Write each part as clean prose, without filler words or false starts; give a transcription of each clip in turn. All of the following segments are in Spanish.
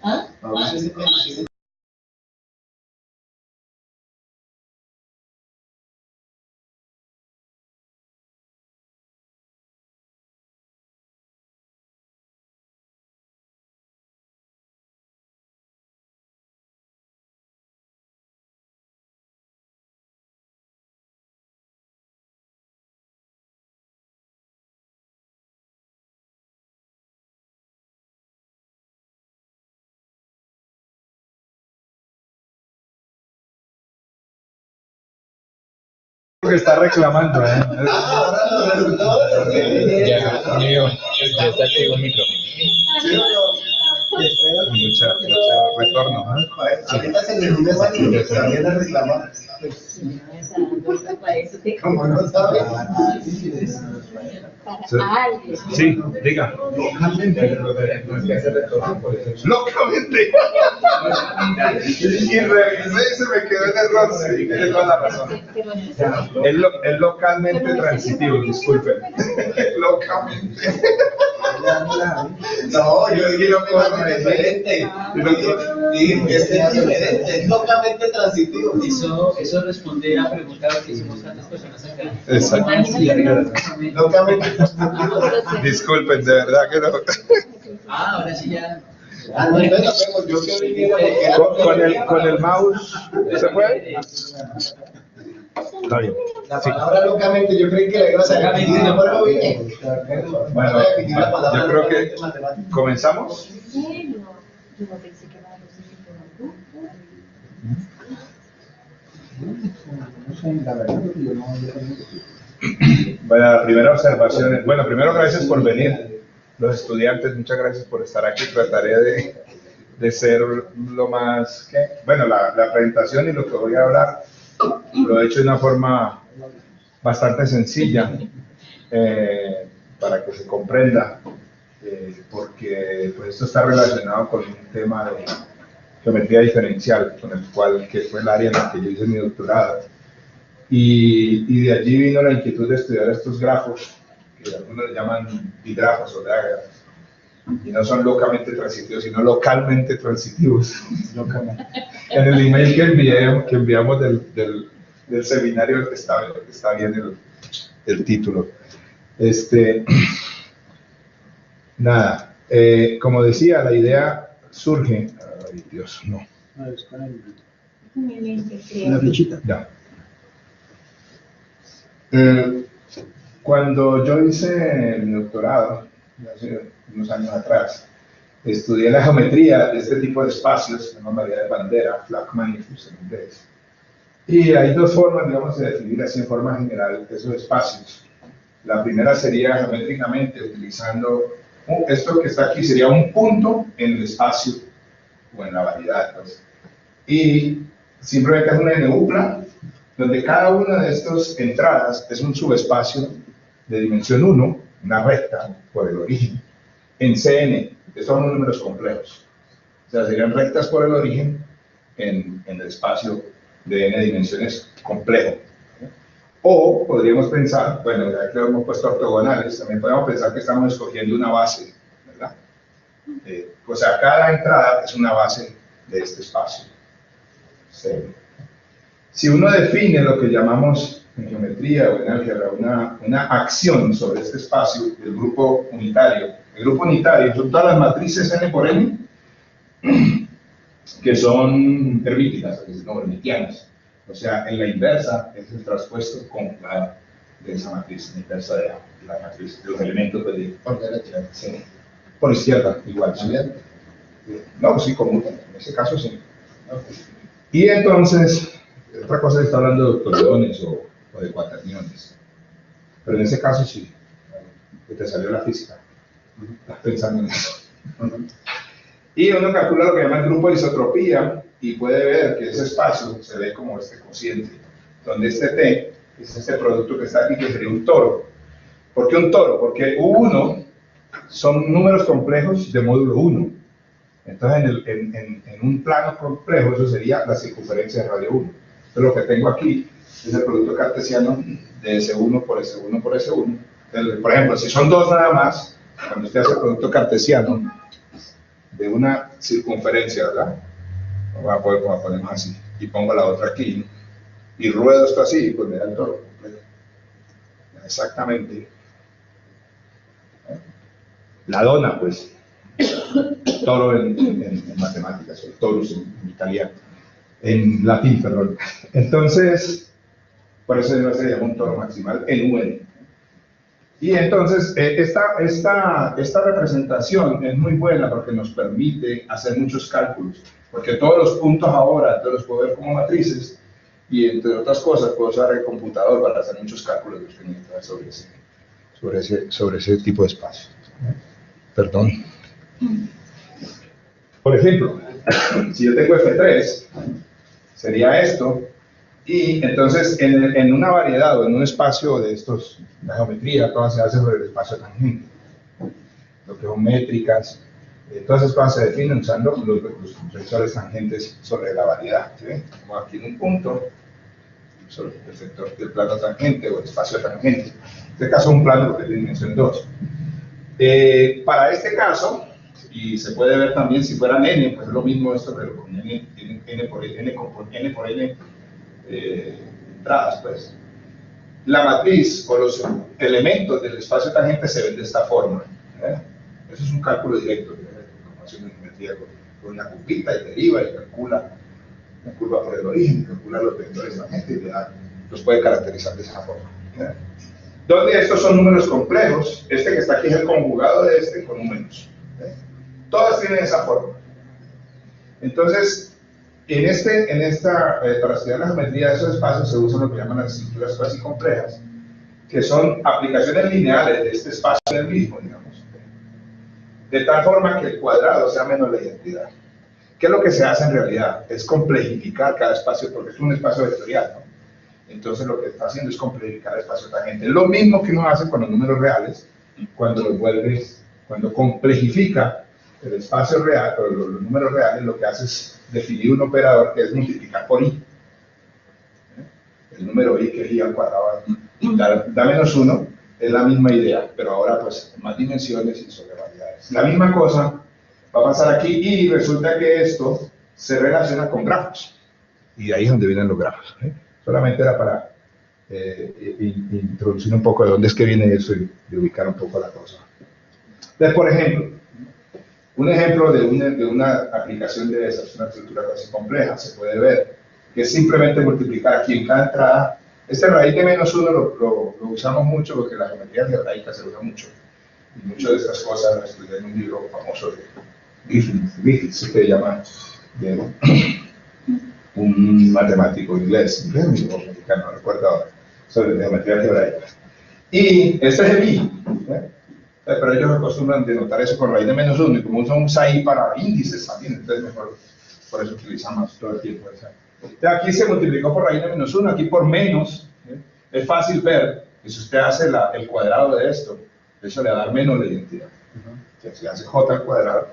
¿Ah? Que está reclamando, ¿eh? Ya está activo el micrófono. Mucho retorno, ¿eh? Ahorita se me une más y también a reclamar. Como no sabe. Sí, diga. Locamente. Y revisé y se me quedó el error. Sí, tiene toda la razón. Es localmente transitivo, disculpen. Locamente. No, yo dije lo mismo, es diferente. Dije, es diferente, es locamente transitivo. Eso responde a la pregunta que hicimos tantas personas acá. Exacto. Locamente. Disculpen, de verdad que no. Ahora sí ya. No, entonces lo vemos. Yo que viniera porque Con el mouse, ¿se puede? Está bien. la palabra locamente yo creí que la iba a sacar. Bueno, yo creo que comenzamos. Yo no pensé que era algo así como Bueno, la primera observación es, bueno, primero gracias por venir, los estudiantes, muchas gracias por estar aquí. Trataré de ser lo más, bueno, la presentación y lo que voy a hablar lo he hecho de una forma bastante sencilla para que se comprenda, porque pues, esto está relacionado con un tema de geometría diferencial, con el cual, que fue el área en la que yo hice mi doctorado. Y de allí vino la inquietud de estudiar estos grafos, que algunos llaman digrafos o diagramas, y no son locamente transitivos, sino localmente transitivos. En el email que enviamos del seminario está bien el título. Nada, como decía, la idea surge. Ay, Dios, no. Una flechita. Ya. Cuando yo hice mi doctorado, hace unos años atrás, estudié la geometría de este tipo de espacios, se llama María de Bandera, flat manifolds en inglés. Y hay dos formas, digamos, de definir así en forma general esos espacios. La primera sería geométricamente utilizando esto que está aquí, sería un punto en el espacio o en la variedad, pues. Y simplemente es una NUPLA, donde cada una de estas entradas es un subespacio de dimensión 1, una recta por el origen, en CN, que son números complejos. O sea, serían rectas por el origen en el espacio de n dimensiones complejo. O podríamos pensar, bueno, ya que hemos puesto ortogonales, también podemos pensar que estamos escogiendo una base, ¿verdad? O sea, cada entrada es una base de este espacio. Sí. Si uno define lo que llamamos en geometría o en álgebra una acción sobre este espacio, el grupo unitario son todas las matrices n por n que son hermíticas, no hermitianas. O sea, en la inversa es el traspuesto conjugado de esa matriz, la inversa de la matriz, de los elementos de por derecha. Sí. Por izquierda, igual. ¿También? No, sí, conmutan, en ese caso sí. Y entonces, otra cosa es estar hablando de octogones o de cuaterniones. Pero en ese caso sí, que te salió la física. Estás pensando en eso. Y uno calcula lo que llama el grupo de isotropía y puede ver que ese espacio se ve como este cociente, donde este T es este producto que está aquí, que sería un toro. ¿Por qué un toro? Porque U1 son números complejos de módulo 1. Entonces, en un plano complejo, eso sería la circunferencia de radio 1. Entonces, lo que tengo aquí es el producto cartesiano de S1 por S1 por S1. Entonces, por ejemplo, si son dos nada más, cuando usted hace el producto cartesiano de de una circunferencia, ¿verdad? Voy a poner como ponemos así, y pongo la otra aquí, y ruedo esto así, pues me da el toro completo. Exactamente. La dona, pues, toro en matemáticas, o torus en italiano, en latín, perdón. Entonces, por eso se llama un toro maximal en UN. Y entonces, esta representación es muy buena porque nos permite hacer muchos cálculos, porque todos los puntos ahora los puedo ver como matrices, y entre otras cosas puedo usar el computador para hacer muchos cálculos sobre ese tipo de espacio. Perdón. Por ejemplo, si yo tengo F3, sería esto, y entonces en una variedad o en un espacio de estos, la geometría, toda se hace sobre el espacio tangente. Lo que son métricas, todas esas cosas se definen usando los vectores tangentes sobre la variedad. ¿Sí? Como aquí en un punto, sobre el sector del plano tangente o el espacio tangente. En este caso un plano porque es de dimensión 2. Para este caso, y se puede ver también si fueran n, pues es lo mismo esto, pero con n por n entradas, pues. La matriz o los elementos del espacio tangente se ven de esta forma. Eso es un cálculo directo de información de geometría con una curvita y deriva y calcula la curva por el origen, calcula los vectores tangentes y los puede caracterizar de esa forma. Donde estos son números complejos, este que está aquí es el conjugado de este con un menos. Todas tienen esa forma. Entonces, para estudiar la geometría de esos espacios se usan lo que llaman las estructuras cuasi complejas, que son aplicaciones lineales de este espacio en el mismo, digamos. De tal forma que el cuadrado sea menos la identidad. ¿Qué es lo que se hace en realidad? Es complejificar cada espacio, porque es un espacio vectorial, ¿no? Entonces lo que está haciendo es complejificar el espacio tangente. Lo mismo que uno hace con los números reales, cuando complejifica el espacio real, o los números reales, lo que hace es definir un operador que es multiplicar por i. El número i, que es i al cuadrado, da menos 1, es la misma idea, pero ahora pues más dimensiones y sobre variedades. La misma cosa va a pasar aquí y resulta que esto se relaciona con grafos. Y de ahí es donde vienen los grafos. Solamente era para introducir un poco de dónde es que viene eso y de ubicar un poco la cosa. Entonces, por ejemplo, un ejemplo de una aplicación de esas, una estructura casi compleja, se puede ver que es simplemente multiplicar aquí en cada entrada. Este raíz de menos 1 lo usamos mucho porque la geometría algebraica se usa mucho. Y muchas de estas cosas las estudié en un libro famoso de Griffiths, que se llama, de un matemático inglés o mexicano, no recuerdo ahora, sobre geometría algebraica. Y este es el i, pero ellos acostumbran denotar eso con raíz de menos 1, y como usamos ahí para índices también, entonces mejor, por eso utilizamos todo el tiempo esa. Entonces aquí se multiplicó por raíz de menos 1, aquí por menos. Es fácil ver que si usted hace el cuadrado de esto, eso le va a dar menos la identidad. Si hace j al cuadrado,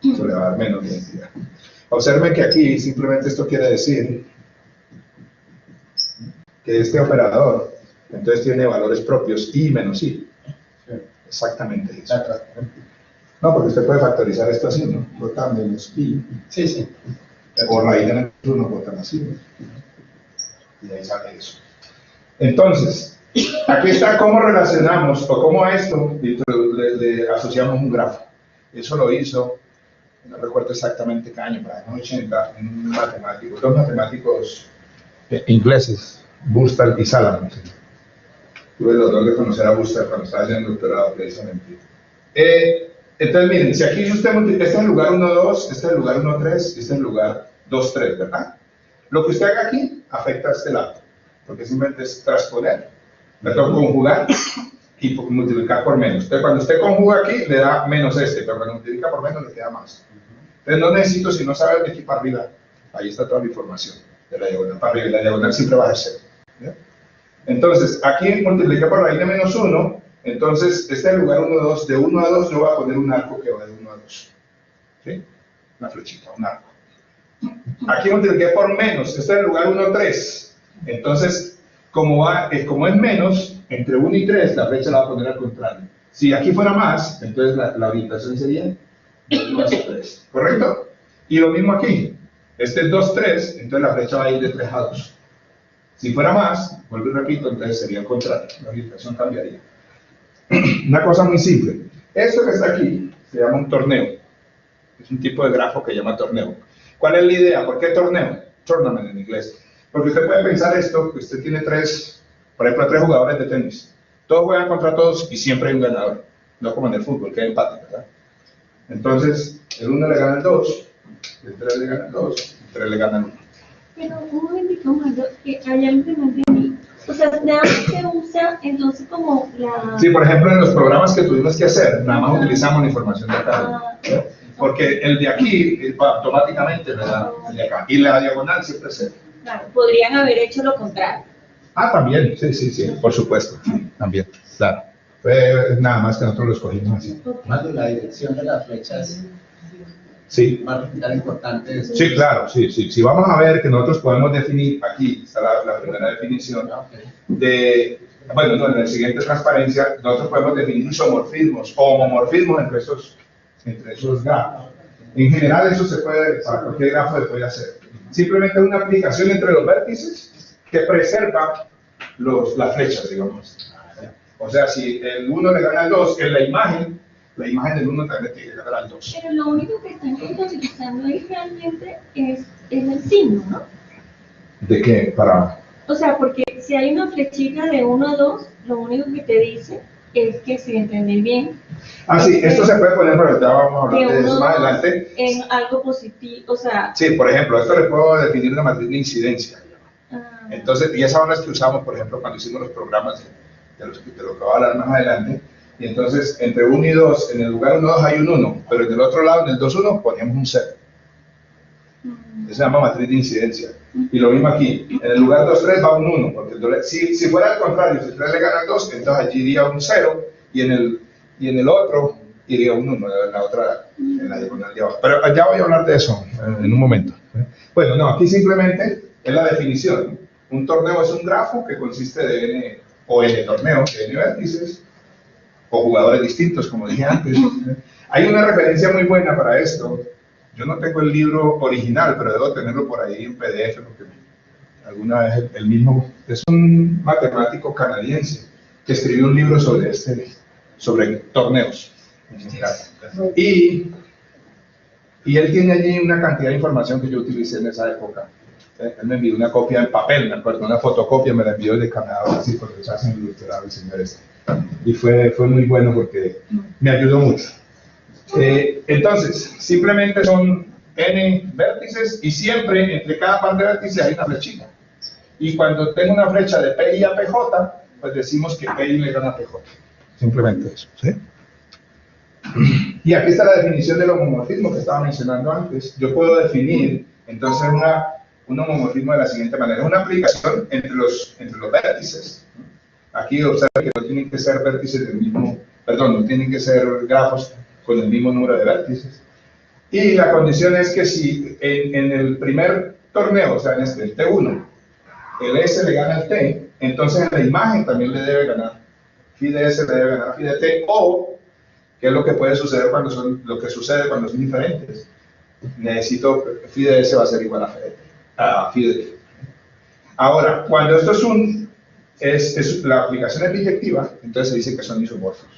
eso le va a dar menos la identidad. Observen que aquí simplemente esto quiere decir que este operador entonces tiene valores propios i menos i. Exactamente eso. No, porque usted puede factorizar esto así, ¿no? J menos i. Sí, sí. O raíz de menos 1 j más i. Y ahí sale eso. Entonces, aquí está cómo relacionamos o cómo a esto le asociamos un grafo. Eso lo hizo, no recuerdo exactamente qué año, para los 80, dos matemáticos ingleses, Burstal y Salomon. Tuve el honor de conocer a Burstal cuando estaba haciendo el doctorado, precisamente. Entonces, miren, si aquí usted multiplica, este es el lugar 1, 2, este es el lugar 1, 3, este es el lugar 2, 3, ¿verdad? Lo que usted haga aquí afecta a este lado, porque simplemente es transponer, conjugar y multiplicar por menos. Entonces, cuando usted conjuga aquí, le da menos pero cuando multiplica por menos, le queda más. Entonces, no necesito, si no sabe de aquí para arriba, ahí está toda la información, de la diagonal para arriba, y la diagonal siempre va a ser 0. Entonces, aquí multiplica por raíz de menos 1, entonces, este es el lugar 1, 2, de 1 a 2 yo voy a poner un arco que va de 1 a 2. ¿Sí? Una flechita, un arco. Aquí multipliqué por menos, este es el lugar 1, 3. Entonces, como es menos, entre 1 y 3, la flecha la va a poner al contrario. Si aquí fuera más, entonces la orientación sería 2, 3. ¿Correcto? Y lo mismo aquí. Este es 2, 3, entonces la flecha va a ir de 3 a 2. Si fuera más, vuelvo y repito, entonces sería el contrario. La orientación cambiaría. Una cosa muy simple. Esto que está aquí se llama un torneo. Es un tipo de grafo que llama torneo. ¿Cuál es la idea? ¿Por qué torneo? Tournament en inglés. Porque usted puede pensar esto, que usted tiene por ejemplo, 3 jugadores de tenis. Todos juegan contra todos y siempre hay un ganador. No como en el fútbol, que hay empate, ¿verdad? Entonces, el 1 le gana el 2, el 3 le gana el 2, el 3 le gana el 1. Pero un momentito, Mando, que hay algo que no entendí. O sea, nada más se usa entonces como la... Sí, por ejemplo, en los programas que tuvimos que hacer, nada más utilizamos la información de acá. Porque el de aquí automáticamente le da el de acá. Y la diagonal siempre es 0. Claro, podrían haber hecho lo contrario. Ah, también, sí, por supuesto. También, claro. Nada más que nosotros lo escogimos así. Más de la dirección de las flechas, Sí. más resultar importante es... Sí, claro, sí. Si vamos a ver que nosotros podemos definir, aquí está la primera definición, bueno, no, en la siguiente transparencia, nosotros podemos definir isomorfismos o homomorfismos entre esos grafos. En general, eso se puede, para cualquier grafo se puede hacer. Simplemente una aplicación entre los vértices que preserva las flechas, digamos. O sea, si el 1 le gana al 2, en la imagen del 1 también tiene que ganar al 2. Pero lo único que están contabilizando ahí realmente es el signo, ¿no? ¿De qué? O sea, porque si hay una flechita de 1 a 2, lo único que te dice es que, si entendí bien, Ah, sí, esto se puede poner, pero ya vamos a hablar de eso más adelante. en algo positivo, o sea... Sí, por ejemplo, esto le puedo definir una matriz de incidencia. ah, Entonces, y esas son las que usamos, por ejemplo, cuando hicimos los programas de lo que voy a hablar más adelante. Y entonces, entre 1 y 2, en el lugar 1, 2 hay un 1, pero en el otro lado, en el 2, 1, ponemos un 0. Eso se llama matriz de incidencia. Y lo mismo aquí, en el lugar 2, 3 va un 1, porque si fuera al contrario, si 3 le gana al 2, entonces allí iría un 0, y en el otro iría un 1, en la diagonal de abajo. Pero ya voy a hablar de eso en un momento. Bueno, no, aquí simplemente es la definición. Un torneo es un grafo que consiste de n, o n torneos, de n vértices, o jugadores distintos, como dije antes. Hay una referencia muy buena para esto. Yo no tengo el libro original, pero debo tenerlo por ahí en PDF, porque alguna vez el mismo, es un matemático canadiense que escribió un libro sobre torneos en general. Y él tiene allí una cantidad de información que yo utilicé en esa época. Él me envió una copia en papel, me acuerdo, una fotocopia, me la envió de Canadá, así, porque se hace en el doctorado el señor este. Y fue muy bueno porque me ayudó mucho. Entonces, simplemente son n vértices y siempre entre cada par de vértices hay una flechita. Y cuando tengo una flecha de PI a PJ, pues decimos que PI le gana a PJ. Simplemente eso, ¿sí? Y aquí está la definición del homomorfismo que estaba mencionando antes. Yo puedo definir, entonces, un homomorfismo de la siguiente manera. Es una aplicación entre los vértices. Aquí observen que no tienen que ser vértices del mismo, no tienen que ser grafos con el mismo número de vértices. Y la condición es que si en el primer torneo, o sea, en el T1, el S le gana al T, entonces en la imagen también le debe ganar. Phi de S le debe ganar a Phi de T, o, ¿qué es lo que puede suceder sucede cuando son diferentes? Necesito, Phi de S va a ser igual a Phi de T. Ahora, cuando esto es la aplicación es biyectiva, entonces se dice que son isomorfos.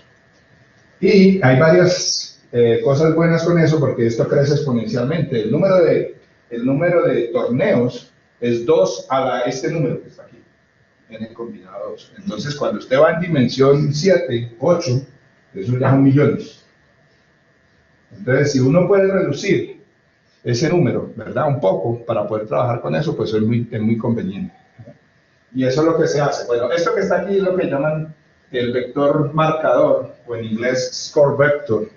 Y hay varias cosas buenas con eso, porque esto crece exponencialmente. El número de torneos es 2 a este número que está aquí, n combinado 2. Entonces, cuando usted va en dimensión 7, 8, eso ya son millones. Entonces, si uno puede reducir ese número, ¿verdad? Un poco, para poder trabajar con eso, pues es muy conveniente. Y eso es lo que se hace. Bueno, esto que está aquí es lo que llaman el vector marcador, o en inglés score vector,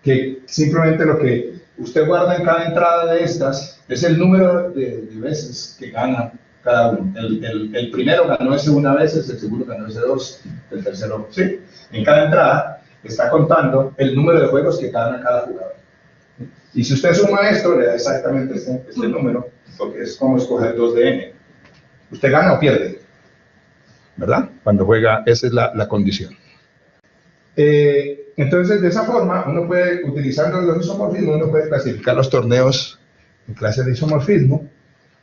que simplemente lo que usted guarda en cada entrada de estas es el número de veces que gana cada uno. El primero ganó ese una vez, el segundo ganó ese 2, el tercero, ¿sí? En cada entrada está contando el número de juegos que gana cada jugador. Y si usted suma esto, le da exactamente este número, porque es como escoger 2 de n. ¿Usted gana o pierde? ¿Verdad? Cuando juega, esa es la condición. Entonces, de esa forma, uno puede, utilizando los isomorfismos, uno puede clasificar los torneos en clases de isomorfismo.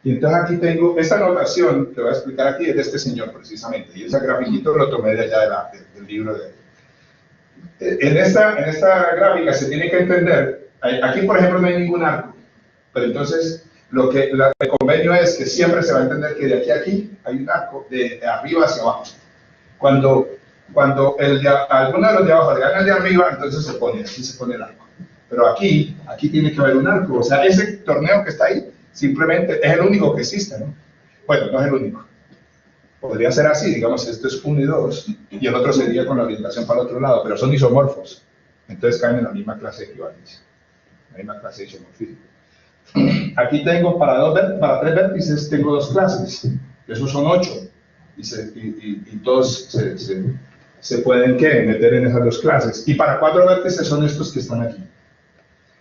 Y entonces aquí tengo esta notación que voy a explicar aquí, es de este señor precisamente. Y ese grafiquito lo tomé de allá del libro de él. En esta gráfica se tiene que entender, aquí por ejemplo no hay ningún arco, pero entonces el convenio es que siempre se va a entender que de aquí a aquí hay un arco de arriba hacia abajo. Cuando alguno de los de abajo le gana el de arriba, entonces así se pone el arco. Pero aquí tiene que haber un arco, o sea, ese torneo que está ahí simplemente es el único que existe, ¿no? Bueno, no es el único. Podría ser así, digamos, esto es 1 y 2, y el otro sería con la orientación para el otro lado, pero son isomorfos, entonces caen en la misma clase de equivalencia, la misma clase de isomorfismo. Aquí tengo para 3 vértices, tengo 2 clases, esos son 8, y todos se pueden meter en esas 2 clases, y para 4 vértices son estos que están aquí.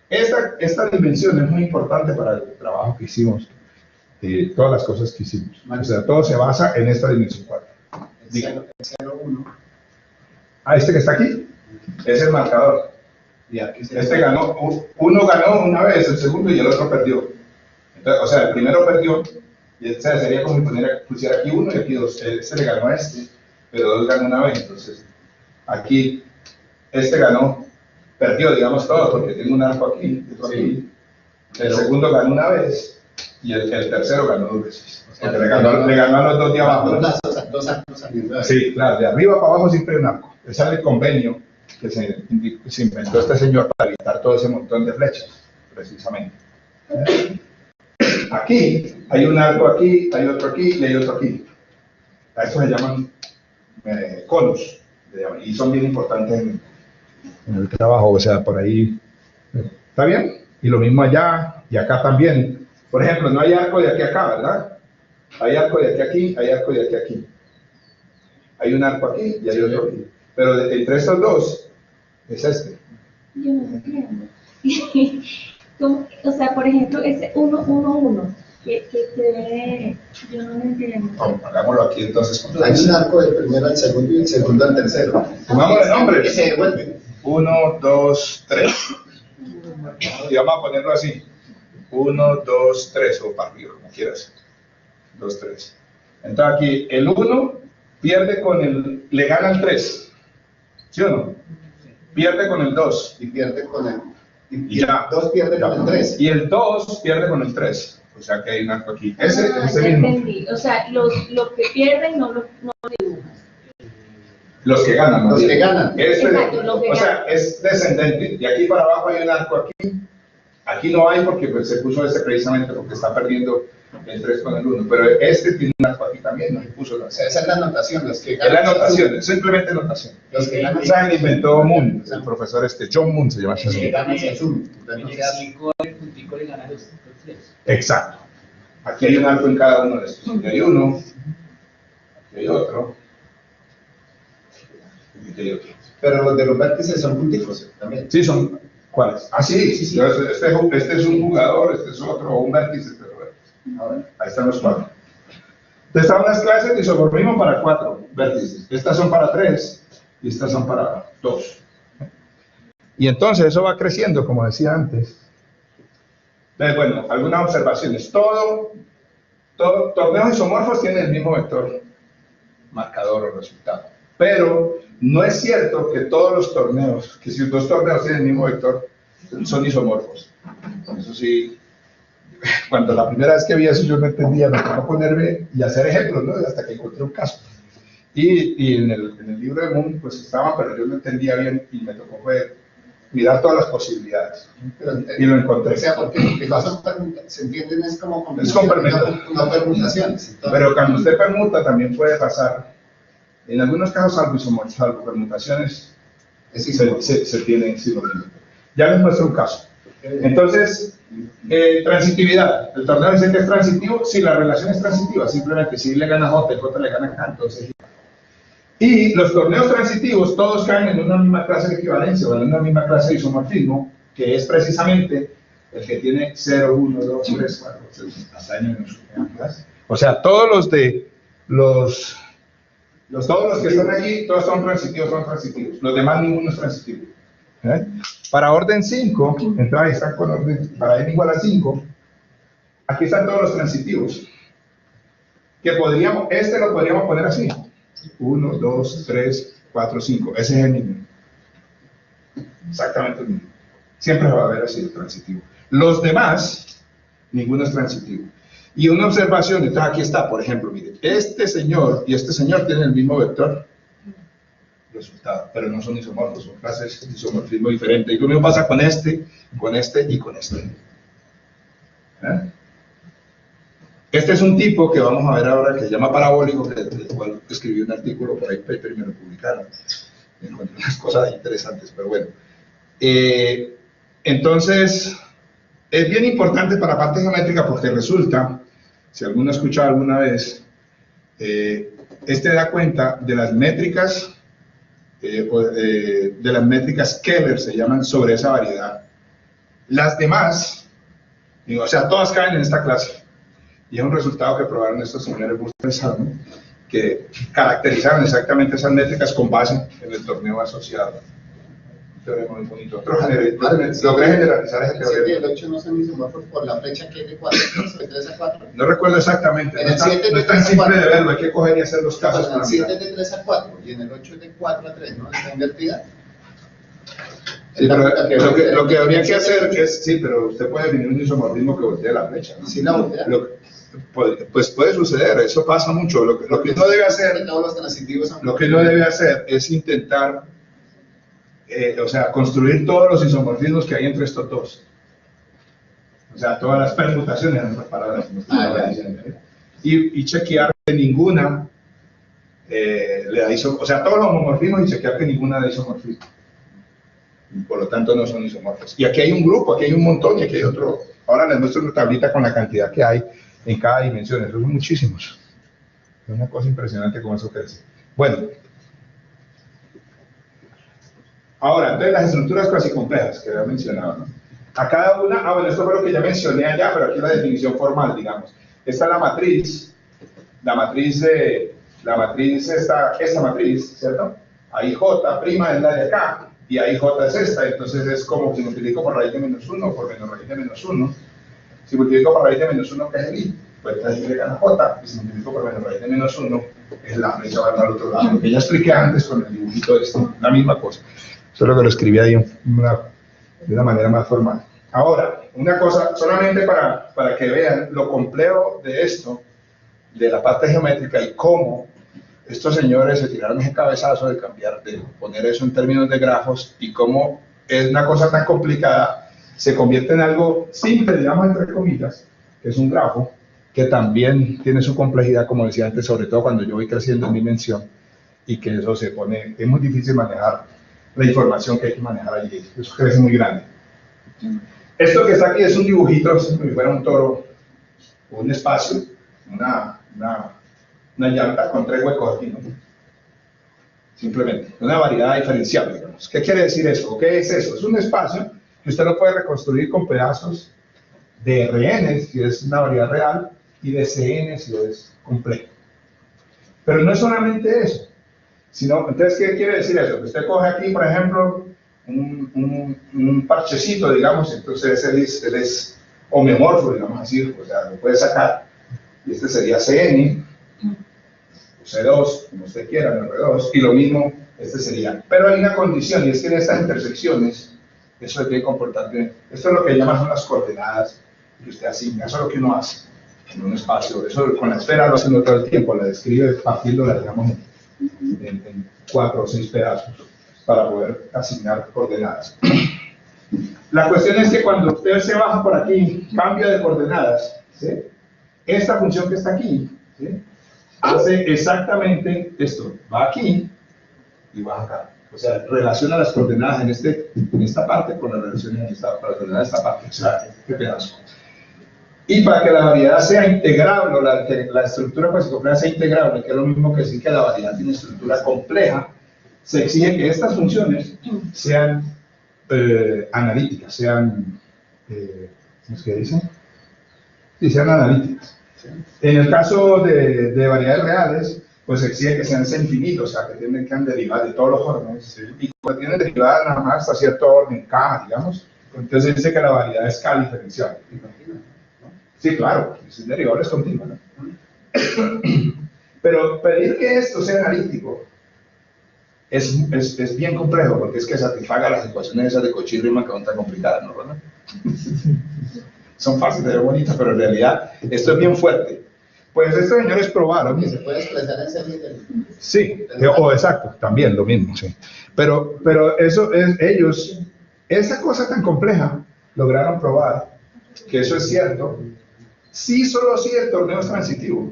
Esta dimensión es muy importante para el trabajo que hicimos, todas las cosas que hicimos. O sea, todo se basa en esta dimensión 4. El 0,1. Este que está aquí es el marcador. Y aquí Uno ganó una vez, el segundo y el otro perdió. Entonces, o sea, el primero perdió, y sería como si pusiera aquí 1 y aquí 2. Este le ganó a este, pero 2 ganó una vez. Entonces, aquí, este perdió, digamos, todo, porque tengo un arco aquí, otro aquí. El segundo ganó una vez. Y el tercero ganó 2 veces. Porque le ganó a los 2 de abajo. Dos arcos arriba. Sí, claro, de arriba para abajo siempre hay un arco. Ese es el convenio que se inventó este señor para evitar todo ese montón de flechas, precisamente. Aquí hay un arco aquí, hay otro aquí y hay otro aquí. A eso se llaman conos. Y son bien importantes en el trabajo, o sea, por ahí. ¿Está bien? Y lo mismo allá y acá también. Por ejemplo, no hay arco de aquí a acá, ¿verdad? Hay arco de aquí a aquí, hay arco de aquí a aquí. Hay un arco aquí y hay otro aquí. Pero entre estos 2 es este. Yo no entiendo. O sea, por ejemplo, ese 1, 1, 1, que se ve, yo no lo entiendo. Hagámoslo aquí entonces. Hay un arco del primero al segundo y el segundo al tercero. Pongamos el nombre. Que se devuelve. 1, 2, 3. Y vamos a ponerlo así. 1, 2, 3, o para arriba, como quieras. 2, 3. Entonces aquí, el 1 pierde le gana el 3. ¿Sí o no? Pierde con el 2. Y pierde con el. Y ya. 2 pierde con el 3. Y el 2 pierde con el 3. O sea que hay un arco aquí. Ese Ya mismo. entendí. O sea, los que pierden no dibujan. Los que ganan, ¿no? Los que ganan. Exacto, los que sea, es descendente. De aquí para abajo hay un arco aquí. Aquí no hay porque pues, se puso precisamente porque está perdiendo el 3 con el 1. Pero este tiene un arco aquí también, no se puso O sea, esa es la anotación. Los que Es la ganan. notación, es simplemente notación. Los que ganan. Esa la inventó Moon, el profesor John Moon se llama Los que así. ganan se asumen. En el 5 el puntico le gana los 3. Exacto. Aquí hay un arco en cada uno de estos. Aquí hay uno, aquí hay otro, aquí hay otro. Pero los de los vértices son punticos también. Sí, son. ¿Cuáles? Ah, sí. Este es un jugador, este es otro, o un vértice, este es otro vértice. A ver, ahí están los 4. Entonces, están las clases de isomorfismo para 4 vértices. Estas son para 3 y estas son para 2. Y entonces eso va creciendo, como decía antes. Entonces, bueno, algunas observaciones. Todo torneos isomorfos tienen el mismo vector marcador o resultado. Pero no es cierto que todos los torneos, que si 2 torneos tienen el mismo vector, son isomorfos. Eso sí, cuando la primera vez que vi eso yo no entendía, me tocó ponerme y hacer ejemplos, ¿no? Hasta que encontré un caso. Y en el libro de Moon pues estaba, pero yo no entendía bien y me tocó mirar todas las posibilidades. Y lo encontré. O sea, porque las se entienden es como no permutaciones. Pero cuando usted permuta también puede pasar. En algunos casos, salvo permutaciones, se tiene sinónimo. Ya les muestro un caso. Entonces, transitividad. El torneo dice que es transitivo si la relación es transitiva. Simplemente si le gana J y J le gana K, entonces. Y los torneos transitivos todos caen en una misma clase de equivalencia o en una misma clase de isomorfismo, que es precisamente el que tiene 0, 1, 2, 3, 4, hasta año menos. O sea, todos los Todos los que están aquí, todos son transitivos. Los demás ninguno es transitivo. Para orden 5, entonces están con orden, para n igual a 5, aquí están todos los transitivos. Que podríamos, este lo podríamos poner así. 1, 2, 3, 4, 5. Ese es el mismo. Exactamente el mismo. Siempre va a haber así el transitivo. Los demás, ninguno es transitivo. Y una observación, entonces aquí está, por ejemplo, mire, este señor y este señor tienen el mismo vector resultado, pero no son isomorfos, son clases de isomorfismo diferente. Y lo mismo pasa con este y con este. Este es un tipo que vamos a ver ahora que se llama parabólico, que del cual escribí un artículo por ahí, paper, y me lo publicaron. Encontré unas cosas interesantes, pero bueno. Entonces, es bien importante para la parte geométrica porque resulta, si alguno ha escuchado alguna vez, este da cuenta de las métricas, Keller se llaman sobre esa variedad. Las demás, o sea, todas caen en esta clase. Y es un resultado que probaron estos señores Buster, que caracterizaron exactamente esas métricas con base en el torneo asociado. Un teorema muy bonito. Logré generalizar ese teorema. El 7 y el 8 no son isomorfos por la flecha que es de 4, de 3 a 4. No recuerdo exactamente, En el 7 no es tan simple de verlo, hay que coger y hacer los casos. En el 7 es de 3 a 4 y en el 8 es de 4 a 3, ¿no? Está invertida. Sí, pero lo que habría que hacer es, sí, pero usted puede definir un isomorfismo que voltee la flecha, ¿no? Sí, la voltea. Pues puede suceder, eso pasa mucho. Lo que no debe hacer, Todos los transitivos son... lo que no debe hacer es intentar, o sea, construir todos los isomorfismos que hay entre estos dos. O sea, todas las permutaciones, en otras palabras, como estaba diciendo, y chequear que ninguna le da isomorfismo, o sea, todos los homomorfismos y chequear que ninguna da isomorfismo. Por lo tanto, no son isomorfos. Y aquí hay un grupo, aquí hay un montón y aquí hay otro. Ahora les muestro una tablita con la cantidad que hay en cada dimensión. Esos son muchísimos. Es una cosa impresionante cómo eso crece. Bueno. Ahora, entonces las estructuras casi complejas que había mencionado, ¿no? A cada una, bueno, esto fue lo que ya mencioné allá, pero aquí la definición formal, digamos. Esta es esta matriz, ¿cierto? Ahí J' es la de acá, y ahí J es esta, entonces es como si multiplico por raíz de menos 1 por menos raíz de menos 1. Si multiplico por raíz de menos 1, ¿qué es el I? Pues es Y a J, y si multiplico por menos raíz de menos 1, es la y se va al otro lado. Lo que ya expliqué antes con el dibujito este, la misma cosa. Solo que lo escribí ahí de una manera más formal. Ahora, una cosa, solamente para que vean lo complejo de esto, de la parte geométrica y cómo estos señores se tiraron ese cabezazo de poner eso en términos de grafos y cómo es una cosa tan complicada, se convierte en algo simple, digamos entre comillas, que es un grafo, que también tiene su complejidad, como decía antes, sobre todo cuando yo voy creciendo en dimensión y que eso se pone, es muy difícil manejar la información que hay que manejar allí, eso crece muy grande. Esto que está aquí es un dibujito, es como si fuera un toro, un espacio, una llanta con 3 huecos aquí, ¿no? Simplemente, una variedad diferenciable, digamos. ¿Qué quiere decir eso? ¿Qué es eso? Es un espacio que usted lo puede reconstruir con pedazos de Rn, si es una variedad real, y de Cn, si es complejo. Pero no es solamente eso, sino, entonces, ¿qué quiere decir eso? Que usted coge aquí, por ejemplo, un parchecito, digamos, entonces él es homeomorfo, digamos así, o sea, lo puede sacar, y este sería Cn, C2, como usted quiera, R2, y lo mismo, este sería. Pero hay una condición, y es que en estas intersecciones, eso es bien importante, esto es lo que llaman las coordenadas que usted asigna, eso es lo que uno hace en un espacio, eso con la esfera lo hace uno todo el tiempo, la describe partiéndola, digamos, en 4 o 6 pedazos, para poder asignar coordenadas. La cuestión es que cuando usted se baja por aquí, cambia de coordenadas, ¿sí? Esta función que está aquí, ¿sí? Hace exactamente esto, va aquí y va acá. O sea, relaciona las coordenadas en esta parte con las relaciones en esta parte, o sea, este pedazo. Y para que la variedad sea integrable, la estructura cuasi compleja sea integrable, que es lo mismo que decir que la variedad tiene estructura compleja, se exige que estas funciones sean analíticas, sean, ¿cómo es que dicen? Sí, sean analíticas. En el caso de variedades reales, pues exige que sean infinitos, o sea, que tienen que derivar de todos los órdenes, y cuando tienen derivadas nada más hasta cierto orden, K, digamos, entonces dice que la variedad es K diferencial. Sí, claro, es derivable es continua, ¿no? Pero pedir que esto sea analítico es bien complejo, porque es que satisfaga las ecuaciones esas de Cauchy y Riemann que son tan complicadas, ¿no? ¿Verdad? Son fáciles de ver bonitas, pero en realidad esto es bien fuerte. Pues estos señores probaron. Se puede expresar en serie del... Sí, exacto, también lo mismo, sí. Pero eso es, ellos, esa cosa tan compleja, lograron probar que eso es cierto, sí, solo si el torneo es transitivo.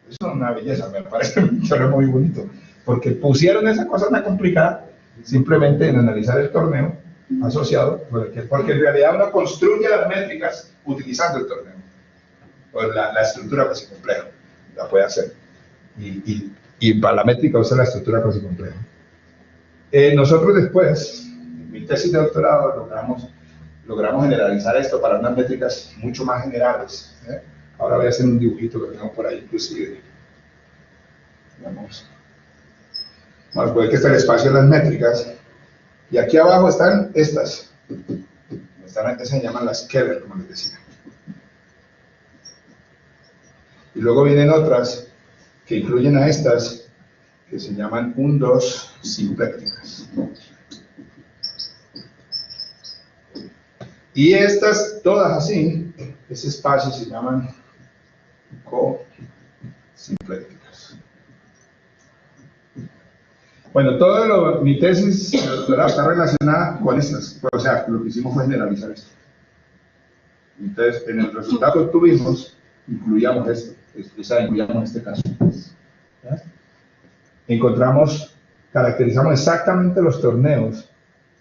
Eso es una belleza, me parece un torneo muy bonito, porque pusieron esa cosa tan complicada simplemente en analizar el torneo asociado, porque en realidad uno construye las métricas utilizando el torneo. Pues la estructura casi compleja la puede hacer. Y para la métrica usa la estructura casi compleja. Nosotros después, en mi tesis de doctorado, logramos generalizar esto para unas métricas mucho más generales. Ahora voy a hacer un dibujito que tengo por ahí, inclusive. Vamos a ver que está el espacio de las métricas. Y aquí abajo están estas. Estas se llaman las Keller, como les decía. Y luego vienen otras que incluyen a estas, que se llaman 1-2 simplécticas. Y estas, todas así, ese espacio se llaman co-simplécticas. Bueno, mi tesis de doctorado está relacionada con estas. O sea, lo que hicimos fue generalizar esto. Entonces, en el resultado que obtuvimos, incluyamos esto. Incluyamos este caso. ¿Ya? Caracterizamos exactamente los torneos,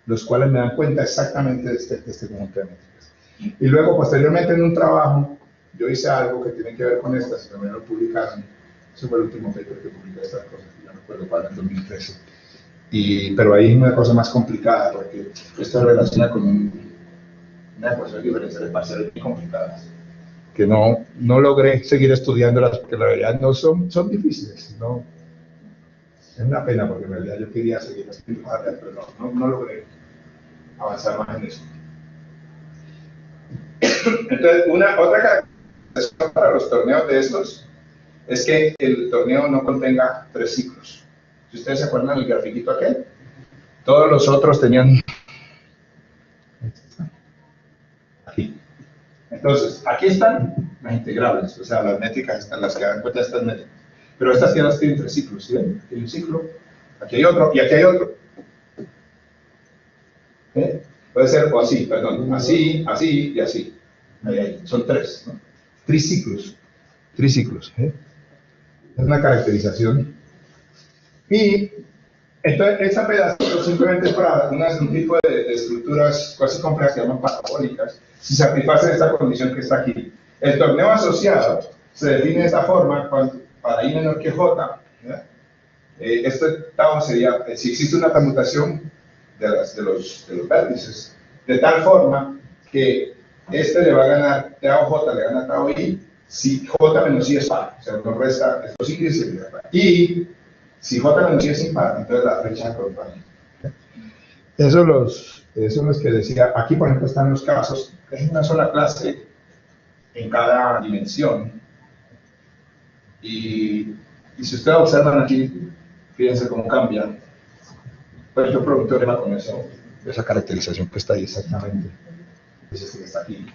los cuales me dan cuenta exactamente de este conjunto de métricas. Y luego, posteriormente, en un trabajo, yo hice algo que tiene que ver con estas, y también lo publicaron. Ese fue el último paper que publiqué estas cosas, no recuerdo cuál, en 2013. Pero ahí es una cosa más complicada, porque esto se relaciona con una ecuación diferencial parciales muy complicadas, que no logré seguir estudiándolas, porque la verdad no son difíciles. No, es una pena, porque en realidad yo quería seguir estudiando, pero no logré avanzar más en eso. Entonces, otra característica para los torneos de estos es que el torneo no contenga 3 ciclos. Si ustedes se acuerdan del grafiquito aquel, todos los otros tenían aquí. Entonces, aquí están las integrables, o sea, las métricas están las que dan cuenta de estas métricas. Pero estas tienen 3 ciclos, ¿sí ven? Aquí hay un ciclo, aquí hay otro y aquí hay otro. Puede ser o así, perdón, así, así y así. Ahí. Son 3, ¿no? Triciclos. Es una caracterización. Y entonces, esa pedacito simplemente es para un tipo de estructuras casi complejas que llaman parabólicas, si satisfacen esta condición que está aquí. El torneo asociado se define de esta forma para I menor que J. Este tau sería, si existe una transmutación de los vértices, de tal forma que este le va a ganar, tau J le gana tau I, si J menos I es par, o sea, nos resta estos índices y y si J menos I es impar, entonces la flecha acompaña. Eso es los que decía, aquí por ejemplo están los casos, es una sola clase en cada dimensión. Y si ustedes observan aquí, fíjense cómo cambia. Pues yo probé un teorema con eso, esa caracterización que está ahí exactamente. Es este que está aquí.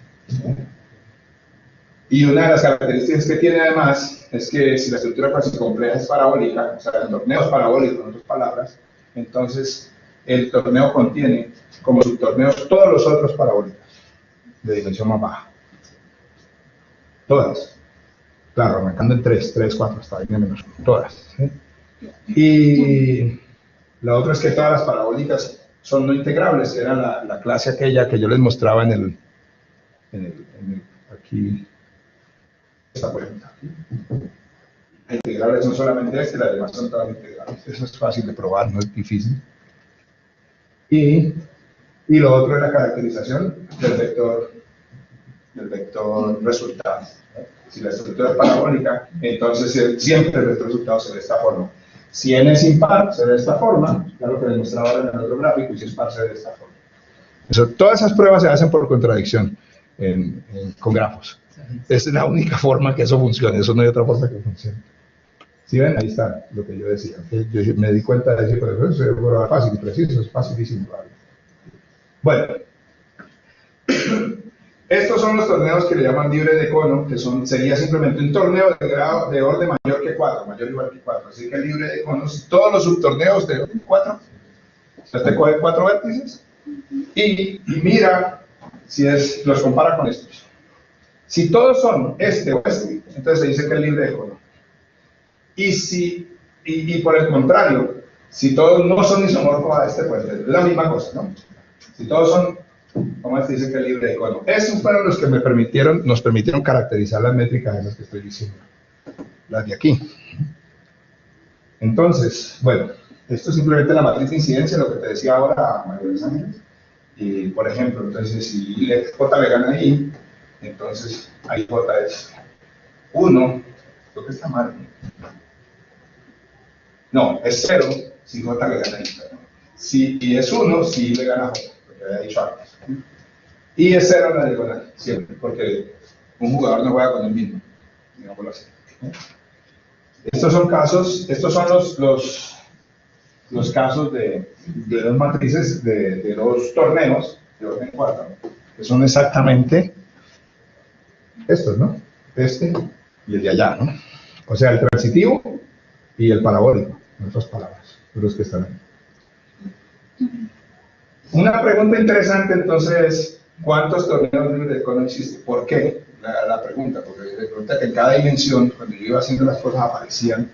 Y una de las características que tiene además es que si la estructura cuasi compleja es parabólica, o sea, el torneo es parabólico, en otras palabras, entonces el torneo contiene como subtorneos todos los otros parabólicos de dimensión más baja. Todas. Claro, arrancando en 3, 4, hasta ahí menos, todas. ¿Sí? Y la otra es que todas las parabólicas son no integrables, que era la clase aquella que yo les mostraba aquí. Esta por ejemplo, aquí. Las integrales son solamente las demás son todas integrales. Eso es fácil de probar, no es difícil. Y lo otro es la caracterización del vector del vector resultado. Si la estructura es parabólica, entonces siempre el resultado se ve de esta forma. Si n es impar, se ve de esta forma, claro que demostraba ahora en el otro gráfico, y si es par, se ve de esta forma. Todas esas pruebas se hacen por contradicción con grafos. Esa es la única forma que eso funcione, eso no hay otra forma que funcione. ¿Sí ven? Ahí está lo que yo decía. Yo me di cuenta de decir, pero eso es fácil y preciso, es facilísimo. Bueno. Estos son los torneos que le llaman libre de cono, que sería simplemente un torneo de grado de orden mayor que 4, mayor o igual que 4. Así que libre de conos, todos los subtorneos de orden 4, te coge 4 vértices y mira si los compara con estos. Si todos son este o este, entonces se dice que es libre de cono. Y por el contrario, si todos no son isomorfos a este, pues es la misma cosa, ¿no? Si todos son, ¿cómo se dice que es libre de cono? Esos fueron los que nos permitieron caracterizar las métricas esas que estoy diciendo, las de aquí. Entonces, bueno, esto es simplemente la matriz de incidencia, lo que te decía ahora, María de los Ángeles. Y, por ejemplo, entonces, si J le gana ahí, entonces ahí J es 1, creo que está mal. No, es 0 si J le gana ahí. Y es 1 si le gana J, porque había dicho antes. Y es 0 en la diagonal, siempre, porque un jugador no juega con el mismo, digámoslo así. Estos son casos, estos son los casos de dos matrices de dos torneos de orden 4, que son exactamente estos, ¿no? Este y el de allá, ¿no? O sea, el transitivo y el parabólico, en otras palabras, los que están ahí. Una pregunta interesante entonces es, ¿cuántos torneos libres de cono existen? ¿Por qué? La pregunta, porque resulta que en cada dimensión, cuando yo iba haciendo las cosas, aparecían,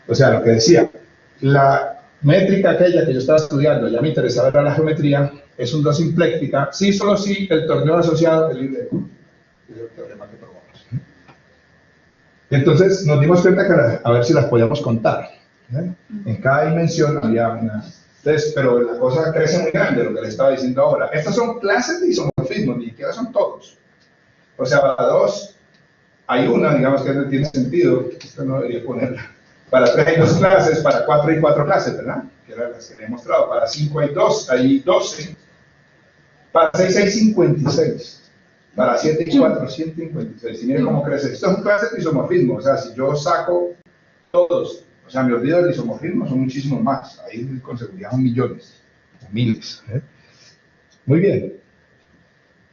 o sea, lo que decía, la métrica aquella que yo estaba estudiando, ya me interesaba era la geometría, es un 2 simpléctica, sí, solo sí, el torneo asociado es libre de cono. Es el teorema que probamos. Entonces nos dimos cuenta que a ver si las podíamos contar. En cada dimensión había una. Entonces, pero la cosa crece muy grande, lo que les estaba diciendo ahora. Estas son clases de isomorfismo, ni siquiera son todos. O sea, para 2 hay una, digamos que no tiene sentido, esto no debería ponerla. Para 3 hay 2 clases, para 4 hay 4 clases, ¿verdad? Que eran las que le he mostrado. Para 5 hay 2, hay 12. Para 6 hay 56. Para 7 y 4, 156. Y miren cómo crece. Esto es un clase de isomorfismo. O sea, si yo saco todos, o sea, me olvido del isomorfismo, son muchísimos más. Ahí con seguridad son millones, o miles. Muy bien.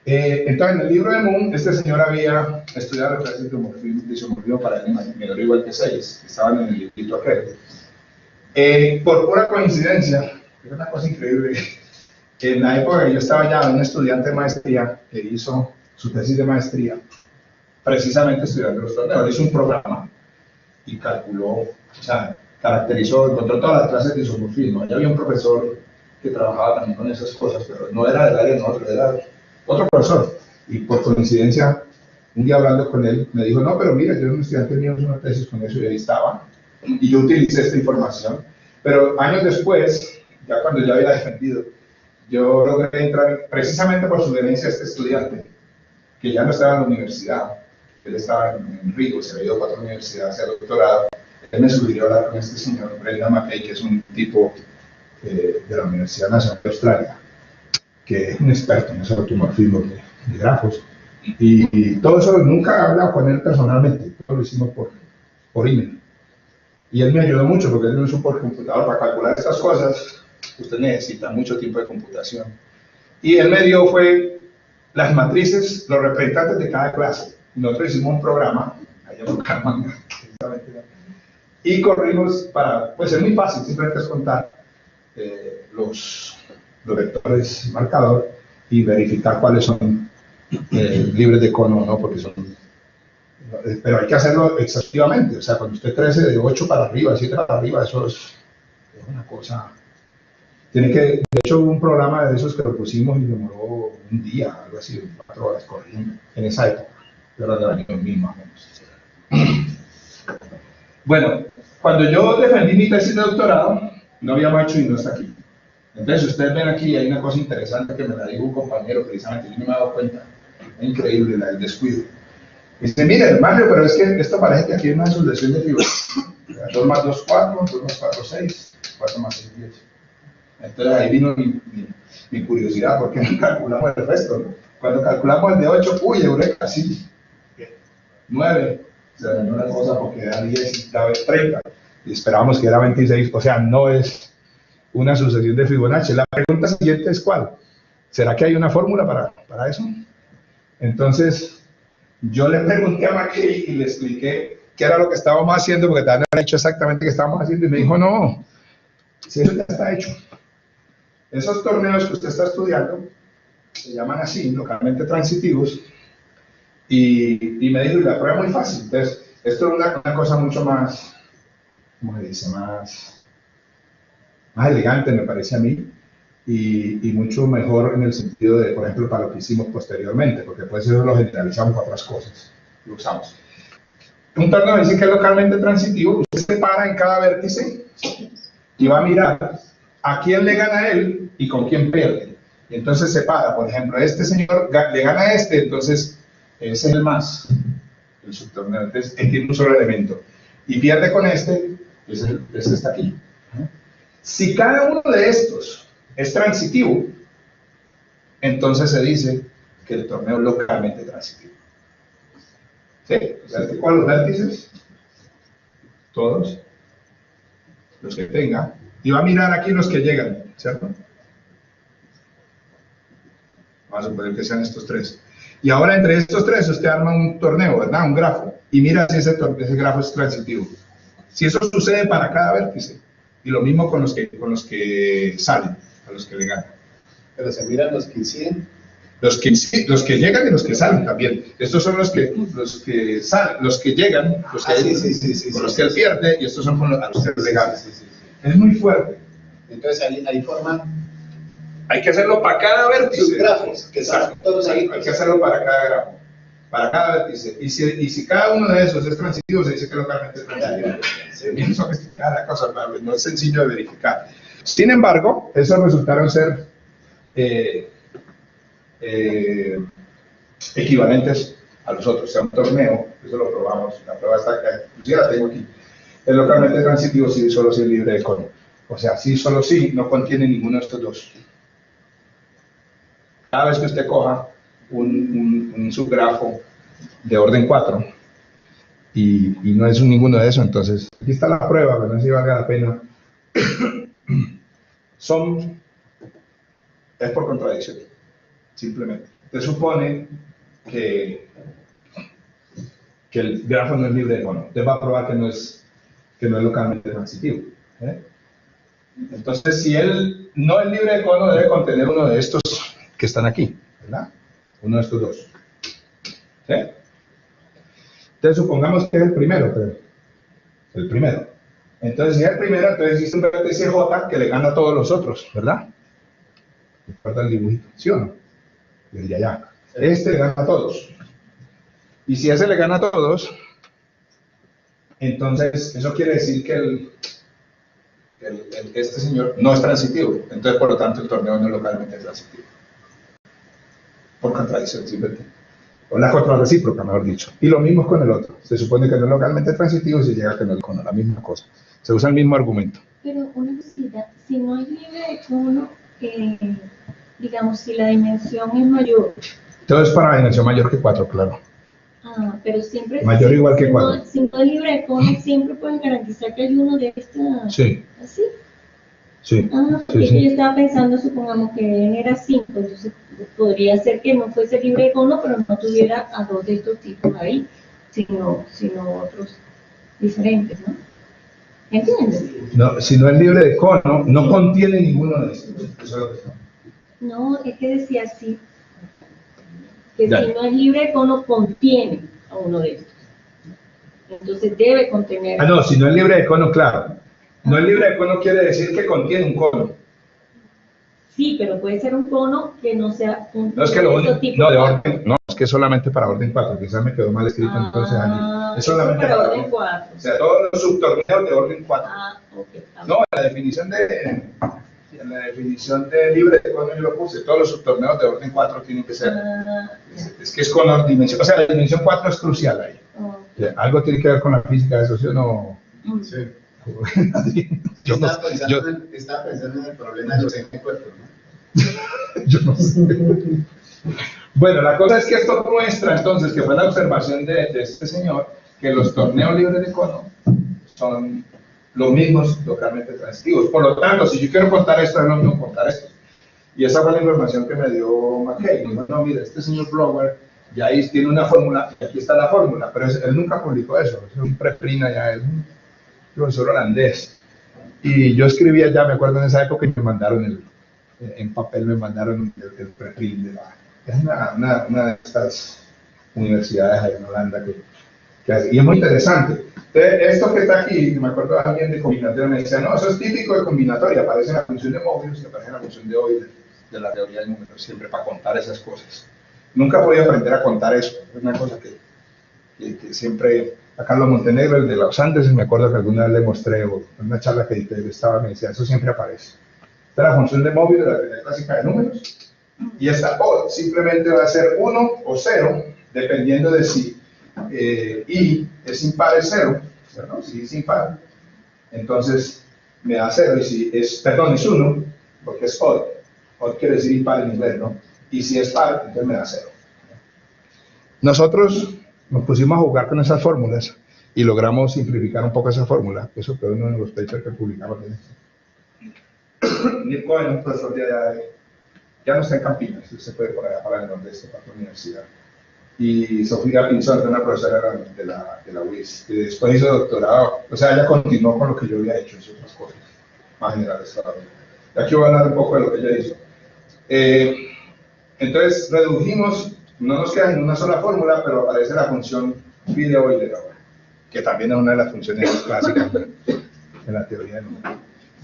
Entonces, en el libro de Moon, este señor había estudiado las clases de isomorfismo para n menor o igual que 6, que estaban en el librito aquel. Por pura coincidencia, es una cosa increíble, que en la época que yo estaba ya un estudiante de maestría que hizo su tesis de maestría, precisamente estudiando los torneos, hizo un programa y calculó, o sea, caracterizó, encontró todas las clases de isomorfismo. Ya había un profesor que trabajaba también con esas cosas, pero no era del área de nosotros, era otro profesor. Y por coincidencia, un día hablando con él, me dijo, no, pero mira, yo un estudiante mío hizo una tesis con eso y ahí estaba. Y yo utilicé esta información. Pero años después, ya cuando ya había defendido, yo logré entrar precisamente por sugerencia de este estudiante, que ya no estaba en la universidad, él estaba en Rigo, se había ido a 4 universidades a hacer doctorado. Él me sugirió hablar con este señor, Brendan McKay, que es un tipo de la Universidad Nacional de Australia, que es un experto en ese automorfismo de grafos. Y todo eso nunca he hablado con él personalmente, todo lo hicimos por email. Y él me ayudó mucho porque él lo usó por computador para calcular estas cosas. Usted necesita mucho tiempo de computación. Y él me dio fue las matrices, los representantes de cada clase. Nosotros hicimos un programa, allá lo llaman, y corrimos para, pues es muy fácil, simplemente es contar los vectores marcador y verificar cuáles son libres de cono o no, porque son. Pero hay que hacerlo exhaustivamente, o sea, cuando usted crece de 8 para arriba, 7 para arriba, eso es una cosa. Tiene que, de hecho, hubo un programa de esos que lo pusimos y demoró un día, algo así, 4 horas corriendo, en esa época, pero del año 2000 más o menos. Bueno, cuando yo defendí mi tesis de doctorado, no habíamos hecho y no está aquí. Entonces, ustedes ven aquí, hay una cosa interesante que me la dijo un compañero, precisamente, yo no me he dado cuenta. Es increíble el descuido. Y dice, mire, Mario, pero es que esto parece que aquí hay una sucesión de figuras. 2 más 2, 4, 2 más 4, 6, 4 más 6, 10. Entonces ahí vino mi curiosidad, porque no calculamos el resto, ¿no? Cuando calculamos el de 8, uy, eureka, sí. 9, o sea, no una cosa porque da 10 y da 30. Y esperábamos que era 26, o sea, no es una sucesión de Fibonacci. La pregunta siguiente es ¿cuál? ¿Será que hay una fórmula para eso? Entonces, yo le pregunté a Mackey y le expliqué qué era lo que estábamos haciendo, porque también me había dicho exactamente qué estábamos haciendo, y me dijo, no, si eso ya está hecho. Esos torneos que usted está estudiando se llaman así, localmente transitivos, y me dijo, y la prueba es muy fácil. Entonces, esto es una cosa mucho más, ¿cómo se dice? Más elegante, me parece a mí, y mucho mejor en el sentido de, por ejemplo, para lo que hicimos posteriormente, porque después eso lo generalizamos para otras cosas, lo usamos. Un torneo dice que es localmente transitivo, usted se para en cada vértice y va a mirar a quién le gana a él y con quién pierde. Y entonces se para, por ejemplo, este señor le gana a este, entonces ese es el más, el subtorneo, entonces él tiene un solo elemento. Y pierde con este, ese está aquí. Si cada uno de estos es transitivo, entonces se dice que el torneo es localmente transitivo. ¿Sí? ¿Cuáles los vértices? Todos los que tenga. Y va a mirar aquí los que llegan, ¿cierto? Vamos a suponer que sean estos 3. Y ahora entre estos 3 usted arma un torneo, ¿verdad? Un grafo. Y mira si ese grafo es transitivo. Si eso sucede para cada vértice. Y lo mismo con los que salen, a los que le ganan. Pero se miran los que inciden. Los que llegan y los que salen también. Estos son los que salen, los que llegan, los que, con los que él pierde, y estos son con los que le ganan. Es muy fuerte. Entonces ahí forman Hay que hacerlo para cada vértice. sus grafos, que son todos ahí. Hay que hacerlo para cada grafo, para cada vértice. Y si cada uno de esos es transitivo, se dice que localmente es transitivo. Eso es cada cosa, no es sencillo de verificar. Sin embargo, esos resultaron ser equivalentes a los otros. O sea, un torneo, eso lo probamos, la prueba está acá, yo la tengo aquí. Es localmente transitivo si solo si es libre de cono. O sea, si solo si no contiene ninguno de estos dos. Cada vez que usted coja un subgrafo de orden 4 y no es ninguno de esos, entonces aquí está la prueba, pero no sé si valga la pena. Es por contradicción, simplemente. Usted supone que el grafo no es libre de cono. Usted va a probar que no es localmente transitivo. Entonces, si él no es libre de cono, debe contener uno de estos que están aquí, ¿verdad? Uno de estos dos. ¿Sí? Entonces, supongamos que es el primero, pero el primero. Entonces, si es el primero, entonces existe un vértice J que le gana a todos los otros, ¿verdad? ¿Recuerda el dibujito? ¿Sí o no? El de allá. Este le gana a todos. Y si ese le gana a todos, entonces eso quiere decir que este señor no es transitivo. Entonces, por lo tanto, el torneo no es localmente transitivo. Por contradicción, simplemente. O la contra recíproca, mejor dicho. Y lo mismo con el otro. Se supone que no es localmente transitivo y se llega a que no es cono, la misma cosa. Se usa el mismo argumento. Pero una cosita, si no hay libre de cono, digamos, si la dimensión es mayor. Todo es para dimensión mayor que 4, claro. Pero siempre. Mayor o igual que 4. Si no es libre de cono, siempre pueden garantizar que hay uno de estas. Sí. ¿Así? Sí. Porque sí. yo estaba pensando, supongamos que n era 5, entonces podría ser que no fuese libre de cono, pero no tuviera a dos de estos tipos ahí, sino otros diferentes, ¿no? ¿Entiendes? No, si no es libre de cono, no contiene ninguno de estos. Eso es lo que está. No, es que decía así, que Ya. si no es libre de cono, contiene a uno de estos. Entonces debe contener. No, si no es libre de cono, claro. No es libre de cono quiere decir que contiene un cono. Sí, pero puede ser un cono que no sea un No es que lo único, tipo no, de orden, no, es que solamente para orden 4, quizás me quedó mal escrito entonces allí. Es solamente para para orden 4. O sea, todos los subtorneos de orden 4. Ok. No, la definición de en la definición de libre de cono yo lo puse, todos los subtorneos de orden 4 tienen que ser, es que es con dimensión, o sea, la dimensión 4 es crucial ahí. Algo tiene que ver con la física de eso, ¿sí o no? Sí. Yo no, Estaba pensando en el problema de los cuerpos, ¿no? yo no sé. Bueno, la cosa es que esto muestra entonces que fue la observación de este señor que los torneos libres de cono son los mismos localmente transitivos. Por lo tanto, si yo quiero contar esto, es lo mismo contar esto. Y esa fue la información que me dio McKay. Dijo, no, mira, este señor Blower ya ahí tiene una fórmula, y aquí está la fórmula, pero él nunca publicó eso, es un preprint ya, es un profesor holandés. Y yo escribía ya, me acuerdo en esa época, y me mandaron en papel me mandaron el preprint de la... Es una de estas universidades ahí en Holanda que hace, y es muy interesante. Esto que está aquí, me acuerdo de alguien de combinatoria, me decía, no, eso es típico de combinatoria, aparece en la función de Möbius y aparece en la función de Euler, de la teoría del número, siempre para contar esas cosas. Nunca he podido aprender a contar eso, es una cosa que siempre, a Carlos Montenegro, el de los Andes, me acuerdo que alguna vez le mostré, o en una charla que él estaba, me decía, eso siempre aparece. Esta es la función de Möbius de la teoría clásica de números, y esta O simplemente va a ser 1 o 0, dependiendo de si I es impar es 0, ¿no? Si es impar, entonces me da 0, y si es, perdón, es 1, porque es odd quiere decir impar en inglés, ¿no? Y si es par, entonces me da 0. Nosotros nos pusimos a jugar con esas fórmulas y logramos simplificar un poco esa fórmula. Eso fue uno de los papers que publicamos. Nick Cohen, un profesor de allá, ya no está en Campinas, se puede por allá para el nordeste, para la universidad. Y Sofía Pinzón, una profesora de la UIS, que después hizo doctorado, o sea, ella continuó con lo que yo había hecho, hizo otras cosas más generales todavía. Aquí voy a hablar un poco de lo que ella hizo. Entonces, redujimos, no nos queda en una sola fórmula, pero aparece la función phi de Euler ahora, que también es una de las funciones clásicas de la teoría del número.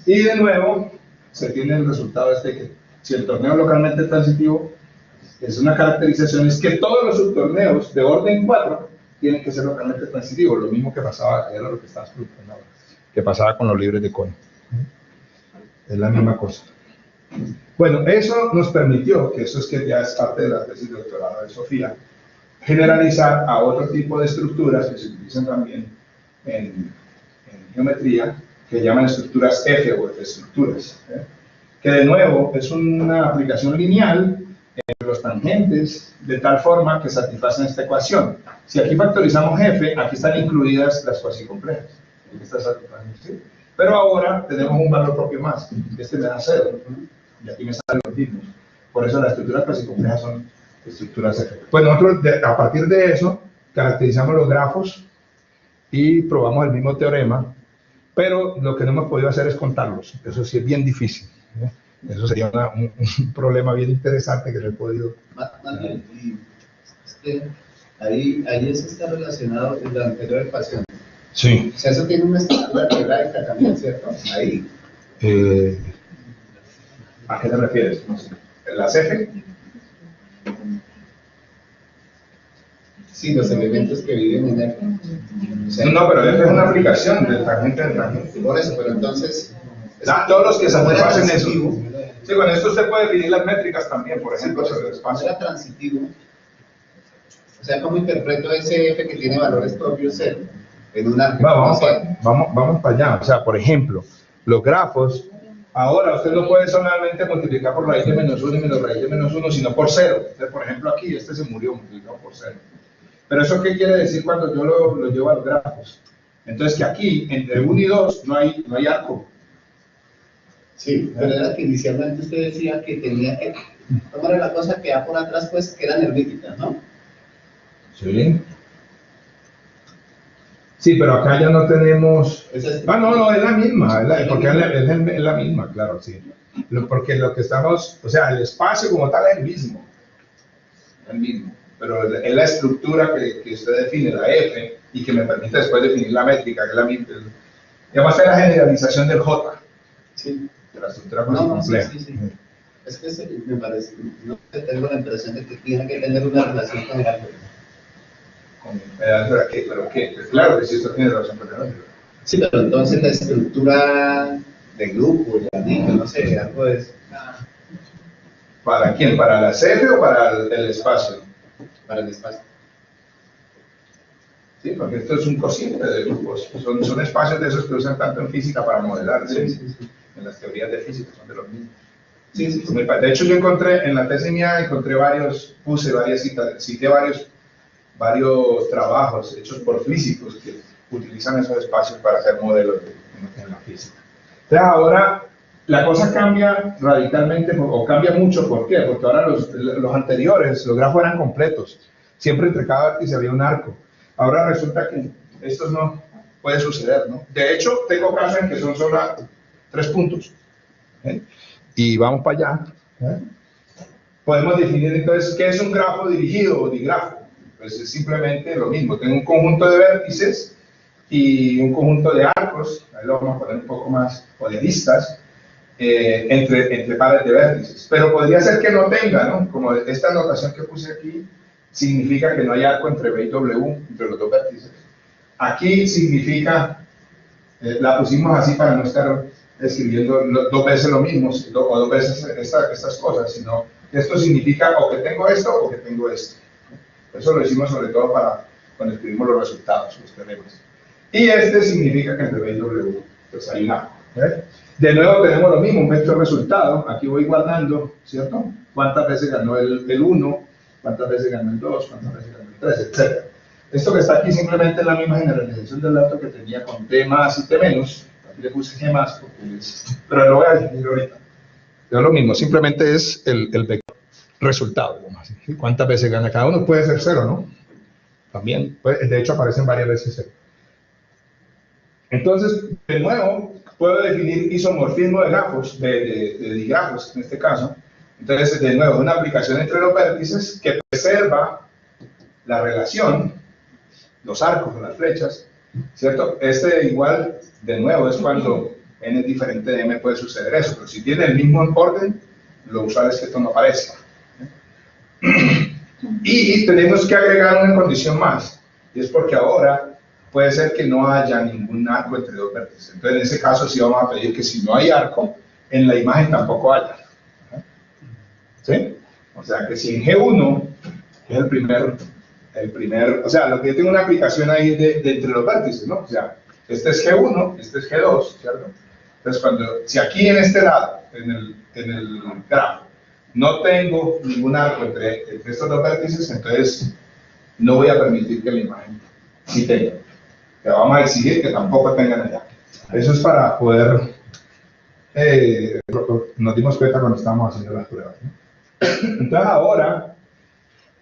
Y de nuevo, se tiene el resultado que si el torneo localmente transitivo es una caracterización, es que todos los subtorneos de orden 4 tienen que ser localmente transitivos, lo mismo que pasaba, era lo que estabas preguntando ahora, que pasaba con los libres de cono. Es la misma cosa. Bueno, eso nos permitió, que eso es que ya es parte de la tesis de doctorado de Sofía, generalizar a otro tipo de estructuras que se utilizan también en geometría, que llaman estructuras F o F estructuras, que de nuevo es una aplicación lineal entre los tangentes de tal forma que satisfacen esta ecuación. Si aquí factorizamos F, aquí están incluidas las cuasicomplejas. ¿Sí? Pero ahora tenemos un valor propio más, este me da 0, y aquí me salen los mismos. Por eso las estructuras cuasicomplejas son estructuras F. Pues nosotros, a partir de eso, caracterizamos los grafos y probamos el mismo teorema, pero lo que no hemos podido hacer es contarlos. Eso sí es bien difícil. Eso sería un problema bien interesante que no he podido... Ahí eso está relacionado con la anterior ecuación. Sí. O sea, eso tiene una estructura algebraica también, ¿cierto? Ahí. ¿A qué te refieres? No sé. ¿Las F? Sí, los elementos que viven en F. O sea, No, pero F es una aplicación del tangente del tangente. por eso, pero entonces... Todos los que satisfacen eso. Sí, con esto usted puede definir las métricas también, por ejemplo, sobre el espacio. Era transitivo. O sea, ¿cómo interpreto ese F que tiene valores propios 0? En una... Vamos para allá. O sea, por ejemplo, los grafos, ahora usted no puede solamente multiplicar por raíz de menos 1 y menos raíz de menos 1, sino por 0. Entonces, por ejemplo, aquí este se murió multiplicado por 0. Pero ¿eso qué quiere decir cuando yo lo llevo a los grafos? Entonces, que aquí, entre 1 y 2, no hay arco. Sí, pero era que inicialmente usted decía que tenía que tomar la cosa que da por atrás, pues, que eran hermíticas, ¿no? Sí. Sí, pero acá ya no tenemos... no, es la misma, porque es la misma, claro, sí. Porque lo que estamos, o sea, el espacio como tal es el mismo. Pero es la estructura que usted define, la F, y que me permite después definir la métrica, que es la misma. Digamos, es la generalización del J. Sí. De la estructura compleja. Sí. Es que me parece, no tengo la impresión de que tiene que tener una relación con el álgebra. ¿Con el álgebra qué? ¿Pero qué? Pues claro que sí, esto tiene relación con el álgebra. Sí, pero entonces la estructura de grupo, de anillo, no sé, algo de eso. ¿Para quién? ¿Para la CF o para el espacio? Para el espacio. Sí, porque esto es un cociente de grupos. Son espacios de esos que usan tanto en física para modelar, ¿sí? Sí. En las teorías de física son de los mismos. Sí. De hecho, yo encontré, en la tesis mía, puse varias citas, cité varios trabajos hechos por físicos que utilizan esos espacios para hacer modelos en la física. Entonces ahora la cosa cambia radicalmente o cambia mucho. ¿Por qué? Porque ahora los anteriores, los grafos eran completos. Siempre entre cada vértice había un arco. Ahora resulta que esto no puede suceder, ¿no? De hecho, tengo casos en que son solo 3 puntos. ¿Eh? Y vamos para allá. ¿Eh? Podemos definir entonces qué es un grafo dirigido o digrafo. Pues es simplemente lo mismo. Tengo un conjunto de vértices y un conjunto de arcos, ahí lo vamos a poner un poco más, o de listas, entre pares de vértices. Pero podría ser que no tenga, ¿no? Como esta notación que puse aquí, significa que no hay arco entre B y W, entre los dos vértices. Aquí significa, la pusimos así para no estar escribiendo 2 veces lo mismo, o 2 veces estas cosas, sino esto significa o que tengo esto o que tengo esto. Eso lo hicimos sobre todo para cuando escribimos los resultados, los teoremas. Y este significa que entre B y W pues hay un arco. De nuevo tenemos lo mismo, un vector resultado. Aquí voy guardando, ¿cierto? Cuántas veces ganó el 1, cuántas veces ganó el 2, cuántas veces ganó el 3, etc. Esto que está aquí simplemente es la misma generalización del dato que tenía con T más y T menos. Aquí le puse G más, pero lo voy a definir ahorita. Es lo mismo, simplemente es el vector resultado. ¿Sí? ¿Cuántas veces gana cada uno? Puede ser 0, ¿no? También, de hecho aparecen varias veces 0. Entonces, de nuevo, puedo definir isomorfismo de grafos, de digrafos en este caso. Entonces, de nuevo, una aplicación entre los vértices que preserva la relación, los arcos o las flechas, ¿cierto? Igual, de nuevo, es cuando n es diferente de m puede suceder eso, pero si tiene el mismo orden, lo usual es que esto no aparezca. Y tenemos que agregar una condición más, y es porque ahora puede ser que no haya ningún arco entre 2 vértices. Entonces, en ese caso, sí vamos a pedir que si no hay arco, en la imagen tampoco haya. ¿Sí? O sea, que si en G1 es el primer, o sea, lo que yo tengo una aplicación ahí de entre los vértices, ¿no? O sea, este es G1, este es G2, ¿cierto? Entonces, si aquí en este lado, en el grafo, no tengo ningún arco entre estos 2 vértices, entonces no voy a permitir que la imagen sí tenga. Que vamos a exigir que tampoco tengan allá. Eso es para poder, nos dimos cuenta cuando estábamos haciendo las pruebas, ¿no? Entonces ahora,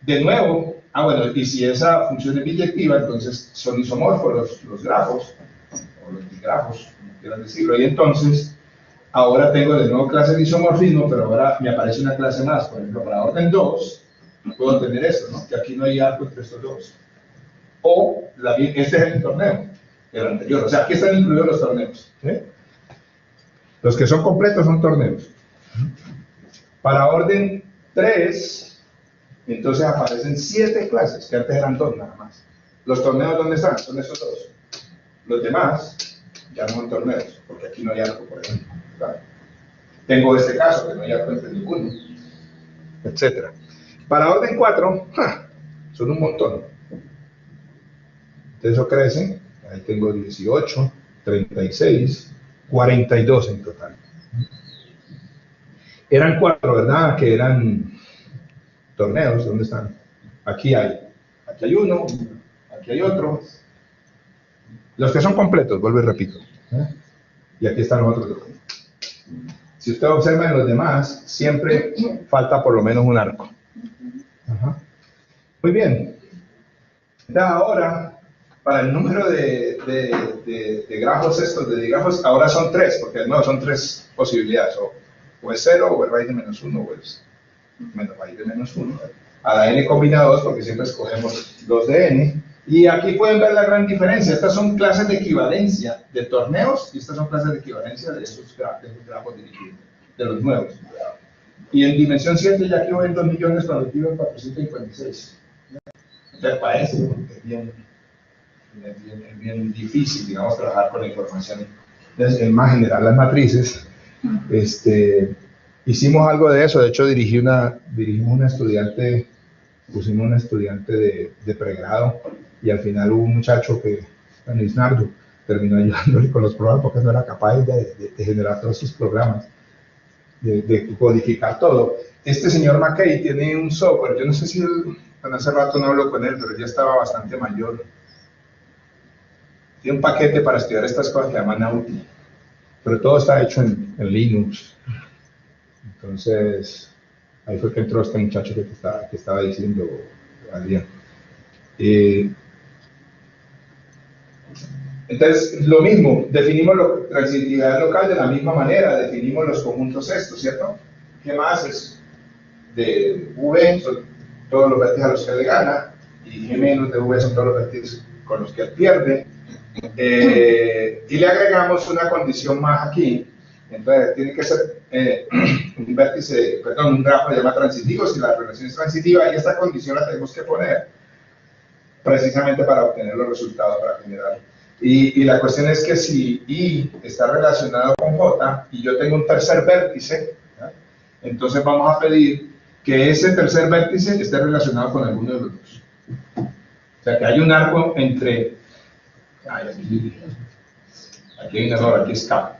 de nuevo, bueno, y si esa función es biyectiva, entonces son isomorfos los grafos, o los digrafos, como quieran decirlo, y entonces, ahora tengo de nuevo clase de isomorfismo, pero ahora me aparece una clase más. Por ejemplo, para orden 2, puedo tener esto, ¿no? Que aquí no hay arco entre estos 2. O, este es el torneo, el anterior, o sea, aquí están incluidos los torneos, ¿sí? Los que son completos son torneos. Para orden 3, entonces aparecen 7 clases, que antes eran 2 nada más. ¿Los torneos dónde están? Son estos 2. Los demás ya no son torneos, porque aquí no hay arco, por ejemplo. ¿Vale? Tengo este caso, que no hay arco entre ninguno, etc. Para orden 4, son un montón. Entonces eso crece, ahí tengo 18, 36, 42 en total. Eran 4, ¿verdad? Que eran torneos, ¿dónde están? Aquí hay uno, aquí hay otro. Los que son completos, vuelvo y repito. Y aquí están los otros dos. Si usted observa en los demás, siempre falta por lo menos un arco. Ajá. Muy bien. Entonces ahora, para el número de grafos estos, de digrafos, ahora son 3, porque no, son 3 posibilidades. O es 0, o es raíz de menos 1, o es menos raíz de menos 1. A la n combina 2, porque siempre escogemos 2 de n. Y aquí pueden ver la gran diferencia. Estas son clases de equivalencia de torneos, y estas son clases de equivalencia de esos grafos dirigidos, de los nuevos. Y en dimensión 7 ya aquí voy en 2.456. Entonces para eso es bien difícil, digamos, trabajar con la información es más general las matrices. Hicimos algo de eso, de hecho dirigimos una estudiante, pusimos una estudiante de pregrado, y al final hubo un muchacho que, bueno, Isnardo, terminó ayudándole con los programas porque no era capaz de generar todos sus programas, de codificar todo. Este señor McKay tiene un software, yo no sé si bueno, hace rato no hablo con él, pero ya estaba bastante mayor. Tiene un paquete para estudiar estas cosas que se llama Nauti, pero todo está hecho en Linux. Entonces, ahí fue que entró este muchacho que estaba diciendo, Adrián. Entonces, lo mismo, definimos la transitividad local de la misma manera, definimos los conjuntos estos, ¿cierto? ¿Qué más es? De V son todos los vértices a los que le gana, y G menos de V son todos los vértices con los que él pierde. Y le agregamos una condición más aquí. Entonces, tiene que ser un vértice, perdón, un grafo se llama transitivo si la relación es transitiva, y esta condición la tenemos que poner precisamente para obtener los resultados, para generar. Y la cuestión es que si I está relacionado con J y yo tengo un tercer vértice, ¿ya? Entonces vamos a pedir que ese tercer vértice esté relacionado con alguno de los dos. O sea, que hay un arco entre... Aquí hay un error, aquí es K.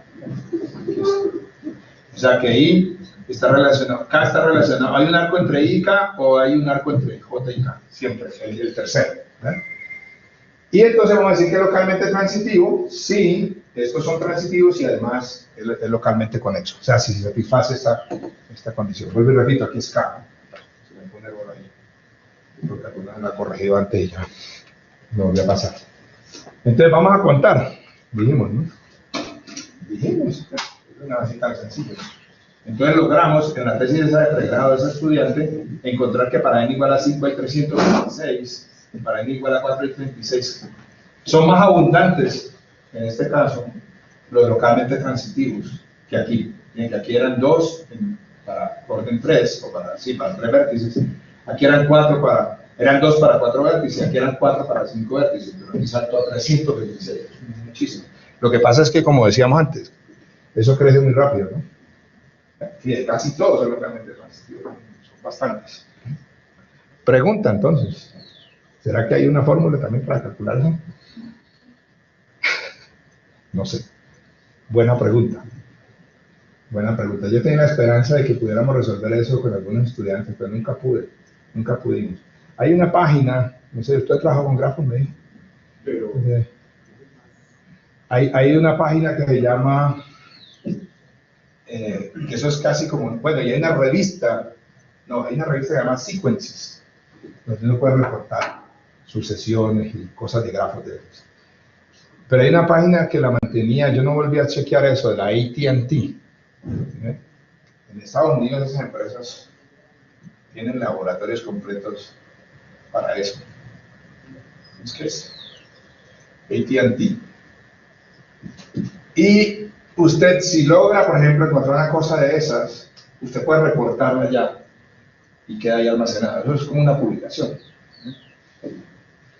O sea que I está relacionado, K está relacionado. ¿Hay un arco entre I y K o hay un arco entre J y K? Siempre, el tercero. Y entonces vamos a decir que es localmente transitivo si estos son transitivos y además es localmente conexo. O sea, si se satisface esta condición. Vuelvo y repito, aquí es K. Se me pone error ahí. Porque alguna la ha corregido antes y ya no volvió a pasar. Entonces vamos a contar. Dijimos, ¿no? Dijimos. Es una base tan sencilla. Entonces logramos en la tesis de pregrado de ese estudiante encontrar que para n igual a 5 hay 326 y para n igual a 4 hay 36. Son más abundantes, en este caso, los localmente transitivos que aquí. Que aquí eran 2 para orden 3, o para 3 vértices. Aquí eran 2 para 4 vértices, aquí eran 4 para 5 vértices, pero aquí saltó a 326. Muchísimo. Lo que pasa es que, como decíamos antes, eso crece muy rápido, ¿no? Casi todos son localmente transitivos, son bastantes. Pregunta entonces, ¿será que hay una fórmula también para calcularlo? No sé. Buena pregunta. Buena pregunta. Yo tenía la esperanza de que pudiéramos resolver eso con algunos estudiantes, pero nunca pudimos. Hay una página, no sé, ¿usted trabaja con grafos? ¿Me dijo? Pero... Hay una página que se llama... que eso es casi como, bueno, y hay una revista que se llama Sequences, donde uno puede reportar sucesiones y cosas de grafos de esos. Pero hay una página que la mantenía, yo no volví a chequear eso, de la AT&T. En Estados Unidos esas empresas tienen laboratorios completos para eso. ¿Qué es? AT&T. Y usted, si logra, por ejemplo, encontrar una cosa de esas, usted puede reportarla ya y queda ahí almacenada. Eso es como una publicación.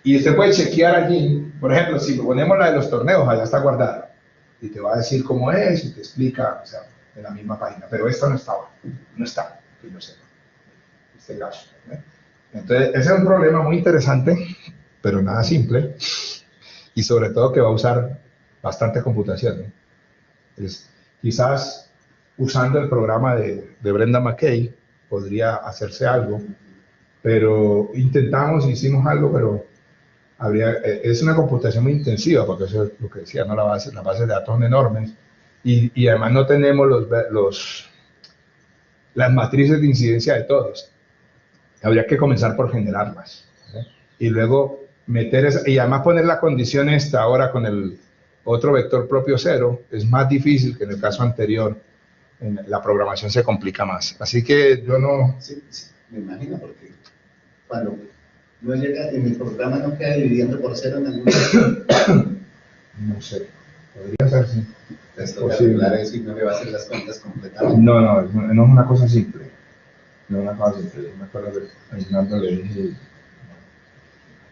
Y usted puede chequear allí, por ejemplo, si ponemos la de los torneos, allá está guardada. Y te va a decir cómo es y te explica, o sea, en la misma página. Pero esta no está, que yo sepa, en este caso. Entonces, ese es un problema muy interesante, pero nada simple. Y sobre todo que va a usar bastante computación. Quizás usando el programa de Brenda McKay podría hacerse algo, pero hicimos algo, pero es una computación muy intensiva, porque eso es lo que decía, ¿no? Las bases de datos son enormes, y además no tenemos las matrices de incidencia de todos. Habría que comenzar por generarlas, ¿sí? Y luego y además poner la condición esta ahora con el otro vector propio 0 es más difícil que en el caso anterior. La programación se complica más. Así que yo no... Sí, me imagino, porque cuando no llega, en el programa no queda dividiendo por 0 en algún momento. No sé, podría ser sí. Esto calcular eso y no le va a hacer las cuentas completamente. No es una cosa simple. No es una cosa simple. Yo me acuerdo que a Fernando le dije...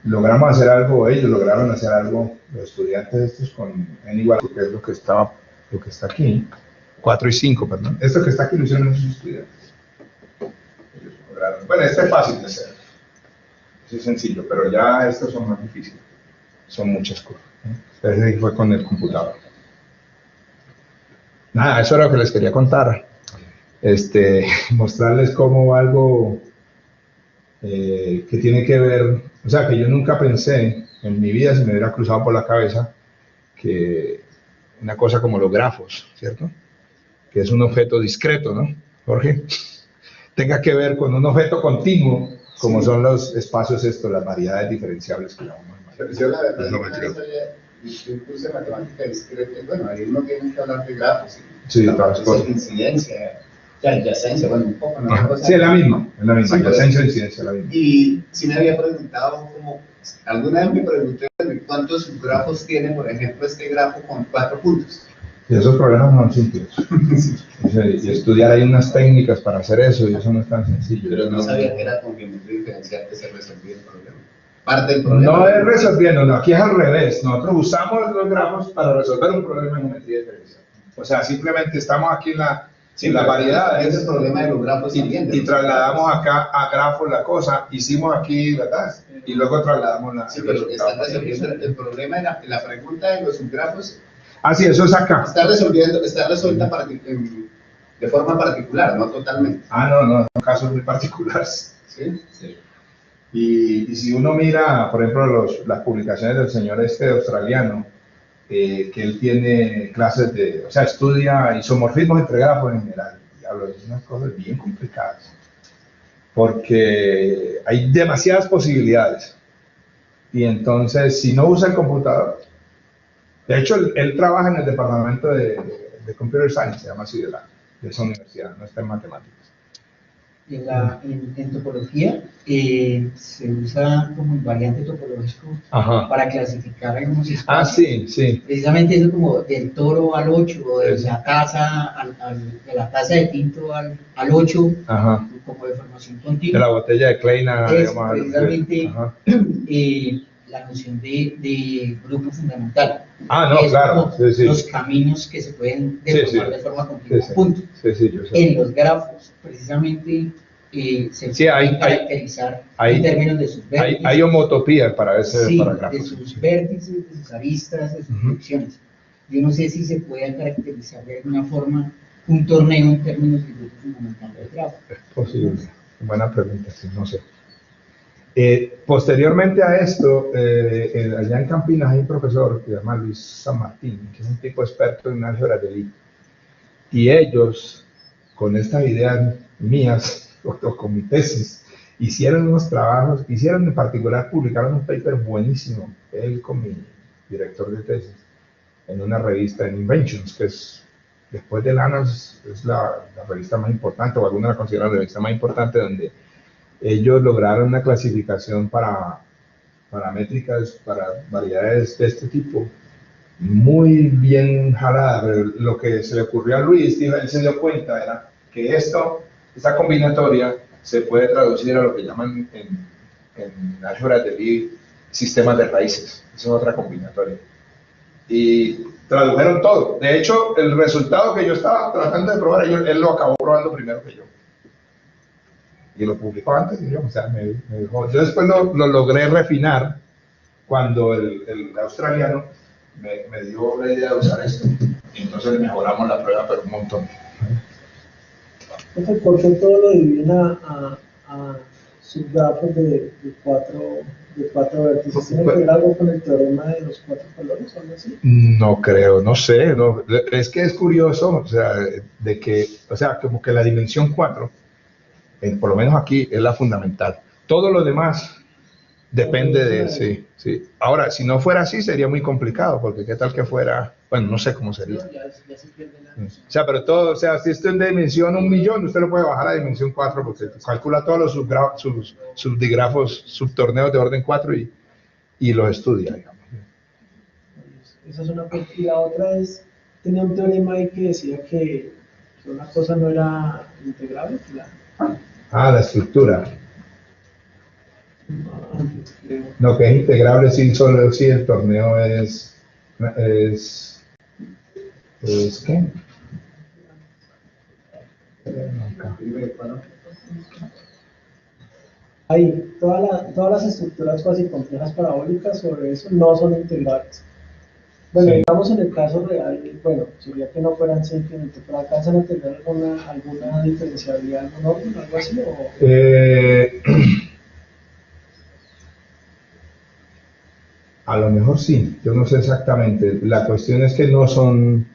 Logramos hacer algo, ellos lograron hacer algo, los estudiantes estos con n igual, que es lo que estaba lo que está aquí, 4 y 5, perdón. Esto que está aquí lo hicieron esos estudiantes. Ellos lograron. Bueno, este es fácil de hacer. Eso es sencillo, pero ya estos son más difíciles. Son muchas cosas. Ese fue con el computador. Nada, eso era lo que les quería contar. Mostrarles cómo algo que tiene que ver, o sea, que yo nunca pensé en mi vida, se me hubiera cruzado por la cabeza, que una cosa como los grafos, ¿cierto? Que es un objeto discreto, ¿no, Jorge? Tenga que ver con un objeto continuo, como sí, son los espacios estos, las variedades diferenciables que llamamos. Yo la verdad no sabía, yo puse matemática discreta, bueno, ahí uno tiene que hablar de grafos, sí, la todas las cosas. incidencia, la adyacencia, bueno, un poco, ¿no? Sí, es la misma, sí, adyacencia e incidencia, es la misma. Y sí me había preguntado, como, alguna vez me pregunté cuántos subgrafos tiene, por ejemplo, este grafo con 4 puntos. Y esos problemas no son simples. Y estudiar hay unas técnicas para hacer eso, y eso no es tan sencillo. Pero no sabía que era con geometría diferencial que se resolvía el problema. Parte del problema. No es resolviendo, no, aquí es al revés. Nosotros usamos los grafos para resolver un problema en geometría diferencial. O sea, simplemente estamos aquí en la variedad. Ese es el problema de los grafos también. Y trasladamos acá a grafos la cosa, hicimos aquí, ¿verdad? Y luego trasladamos la. Sí, pero está resolviendo el problema de la pregunta de los subgrafos. Ah, sí, eso es acá. Está resuelta de forma particular, no totalmente. Ah, no, son casos muy particulares. Sí, sí. Y si uno mira, por ejemplo, las publicaciones del señor australiano, que él tiene clases o sea, estudia isomorfismos entre grafos en general, y hablo de unas cosas bien complicadas, porque hay demasiadas posibilidades, y entonces, si no usa el computador, de hecho, él trabaja en el departamento de Computer Science, se llama así, de esa universidad, no está en matemáticas. En topología se usa como invariante topológico. Ajá. Para clasificar algunos espacios. Ah, sí, sí. Precisamente eso como del toro al 8, o de la taza de la taza de tinto al 8, ajá, como de formación continua. De la botella de Kleina. Es precisamente la noción de grupo fundamental. Ah, no, claro. Sí, sí. Los caminos que se pueden deformar de forma continua. Punto. Sí, yo sé. En los grafos, precisamente, se puede caracterizar en términos de sus vértices. Hay homotopía para ese de sus vértices, de sus aristas, de sus direcciones. Yo no sé si se puede caracterizar de alguna forma un torneo en términos de grupo fundamental del grafo. Es posible. Buena pregunta, sí, no sé. Posteriormente a esto, allá en Campinas hay un profesor que se llama Luis San Martín, que es un tipo experto en álgebra de Lie. Y ellos, con estas ideas mías, o con mi tesis, hicieron unos trabajos, en particular, publicaron un paper buenísimo, él con mi director de tesis, en una revista en Inventions, que es, después de Lanos, es la revista más importante, o alguna la considera la revista más importante, donde ellos lograron una clasificación para métricas, para variedades de este tipo, muy bien jalada. Pero lo que se le ocurrió a Luis, él se dio cuenta, era que esta combinatoria se puede traducir a lo que llaman en álgebra de Lie sistemas de raíces. Esa es otra combinatoria. Y tradujeron todo. De hecho, el resultado que yo estaba tratando de probar, él lo acabó probando primero que yo. Y lo publicó antes, digamos, o sea, me dijo. Yo después lo logré refinar cuando el australiano me dio la idea de usar esto. Y entonces mejoramos la prueba, pero un montón. ¿Por qué todo lo dividen a subgrafos de cuatro vértices? ¿Tiene que ver algo con el teorema de los 4 colores o algo así? No creo, no sé. No. Es que es curioso, o sea, como que la dimensión 4, por lo menos aquí, es la fundamental. Todo lo demás depende de... Sí. Ahora, si no fuera así, sería muy complicado, porque qué tal que fuera... Bueno, no sé cómo sería. Ya se pierde la noción. O sea, pero todo, o sea, si esto es de dimensión 1.000.000, usted lo puede bajar a dimensión 4, porque calcula todos los subdigrafos, subtorneos de orden 4 y los estudia, digamos. Esa es una cosa. Y la otra es, tenía un teorema ahí que decía que una cosa no era integrable. La estructura. No, que es integrable, sí, solo si el torneo es Es que... Ahí, todas las estructuras cuasi complejas parabólicas sobre eso no son integrales. Bueno, Sí. digamos en el caso real, bueno, sería que no fueran simplemente, pero alcanzan a tener alguna diferencialidad, algún orden, algo así, o A lo mejor sí, yo no sé exactamente. La cuestión es que no son,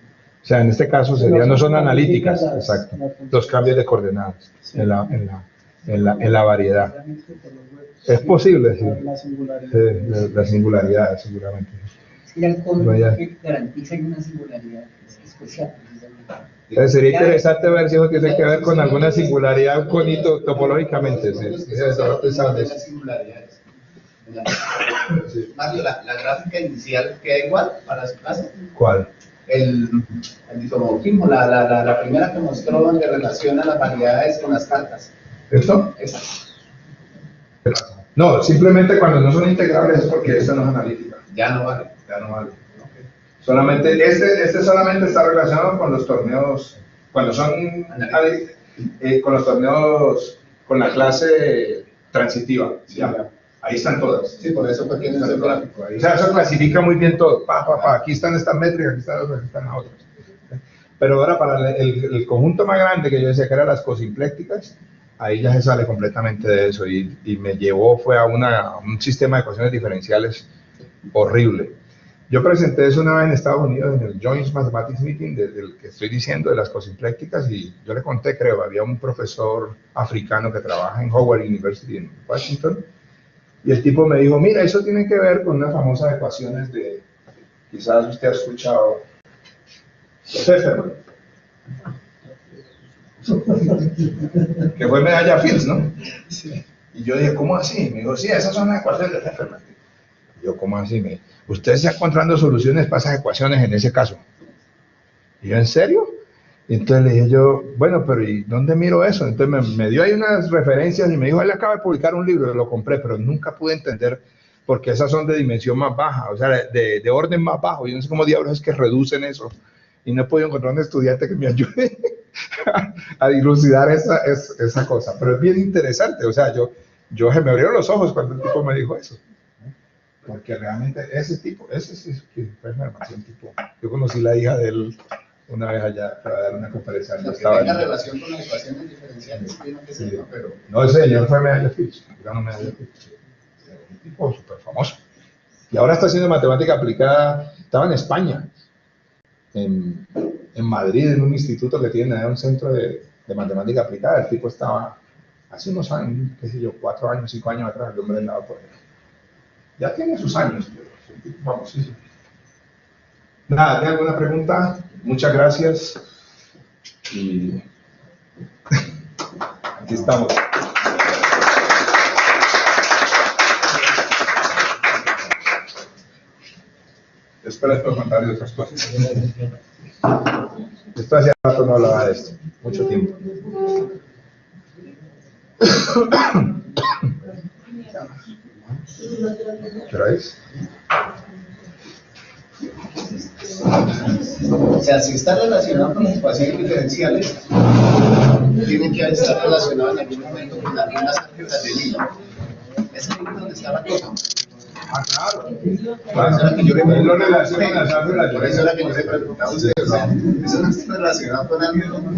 o sea, en este caso no son analíticas, exacto, los cambios de coordenadas Sí. en la variedad. solamente por los huecos. Es posible, sí. La singularidad. La singularidad, seguramente. Es que ya el código Vaya. que garantiza una singularidad especial, precisamente. Entonces sería interesante ver si eso tiene que ver con alguna singularidad, un conito topológicamente. Sí. Eso, de las singularidades. Mario, la gráfica inicial queda igual para su clase. ¿Cuál? El isomorfismo, la primera que mostró donde relaciona las variedades con las cartas. ¿Esto? Esa. No, simplemente cuando no son integrables es porque esta no es analítica. Ya no vale. Ya no vale. Solamente, este solamente está relacionado con los torneos, cuando son con los torneos, con la clase transitiva. Ya. Ahí están todas. Sí, por eso fue que en ese gráfico. O sea, eso clasifica muy bien todo. Aquí están estas métricas, aquí están otras, aquí están las otras. Pero ahora para el conjunto más grande que yo decía que eran las cosimplécticas, ahí ya se sale completamente de eso y me llevó, fue a un sistema de ecuaciones diferenciales horrible. Yo presenté eso una vez en Estados Unidos en el Joint Mathematics Meeting del que estoy diciendo de las cosimplécticas y yo le conté, creo, había un profesor africano que trabaja en Howard University en Washington y el tipo me dijo, mira, eso tiene que ver con unas famosas ecuaciones de, quizás usted ha escuchado, Pfefferman, que fue medalla Fields, ¿no? Sí. Y yo dije, ¿cómo así? Me dijo, sí, esas son las ecuaciones de Pfefferman. Y yo, ¿cómo así? ¿Usted está encontrando soluciones para esas ecuaciones en ese caso? Y yo, ¿en serio? Y entonces le dije yo, bueno, pero ¿y dónde miro eso? Entonces me dio ahí unas referencias y me dijo, él acaba de publicar un libro, lo compré, pero nunca pude entender porque esas son de dimensión más baja, o sea, de orden más bajo. Yo no sé cómo diablos es que reducen eso. Y no he podido encontrar un estudiante que me ayude a dilucidar esa cosa. Pero es bien interesante, o sea, yo se me abrieron los ojos cuando el tipo me dijo eso. Porque realmente ese sí que fue una armación tipo. Yo conocí la hija de él una vez allá para dar una conferencia. Lo que tenga relación con las ecuaciones diferenciales, tiene que ser, pero... No, ese señor fue medalla Fields, ganó medalla Fields. Un tipo súper famoso. Y ahora está haciendo matemática aplicada, estaba en España, en Madrid, en un instituto que tiene, un centro de matemática aplicada. El tipo estaba hace unos años, qué sé yo, 4 años, 5 años atrás, el hombre andaba por ahí. Ya tiene sus años, pero vamos, sí. Nada, ¿tiene alguna pregunta? Muchas gracias. Y aquí estamos. Espera, después contarles otras cosas. Esto hacía rato no hablaba de esto, mucho tiempo. ¿Qué hora es? O sea, si está relacionado con las ecuaciones diferenciales, tiene que estar relacionado en algún momento con algunas álgebras de Lie. ¿Es ahí donde está la cosa? Ah, claro. Por eso era que yo le Lo relaciono con las álgebras. Por eso era que yo le preguntaba a usted, o sea, eso no está relacionado con algo.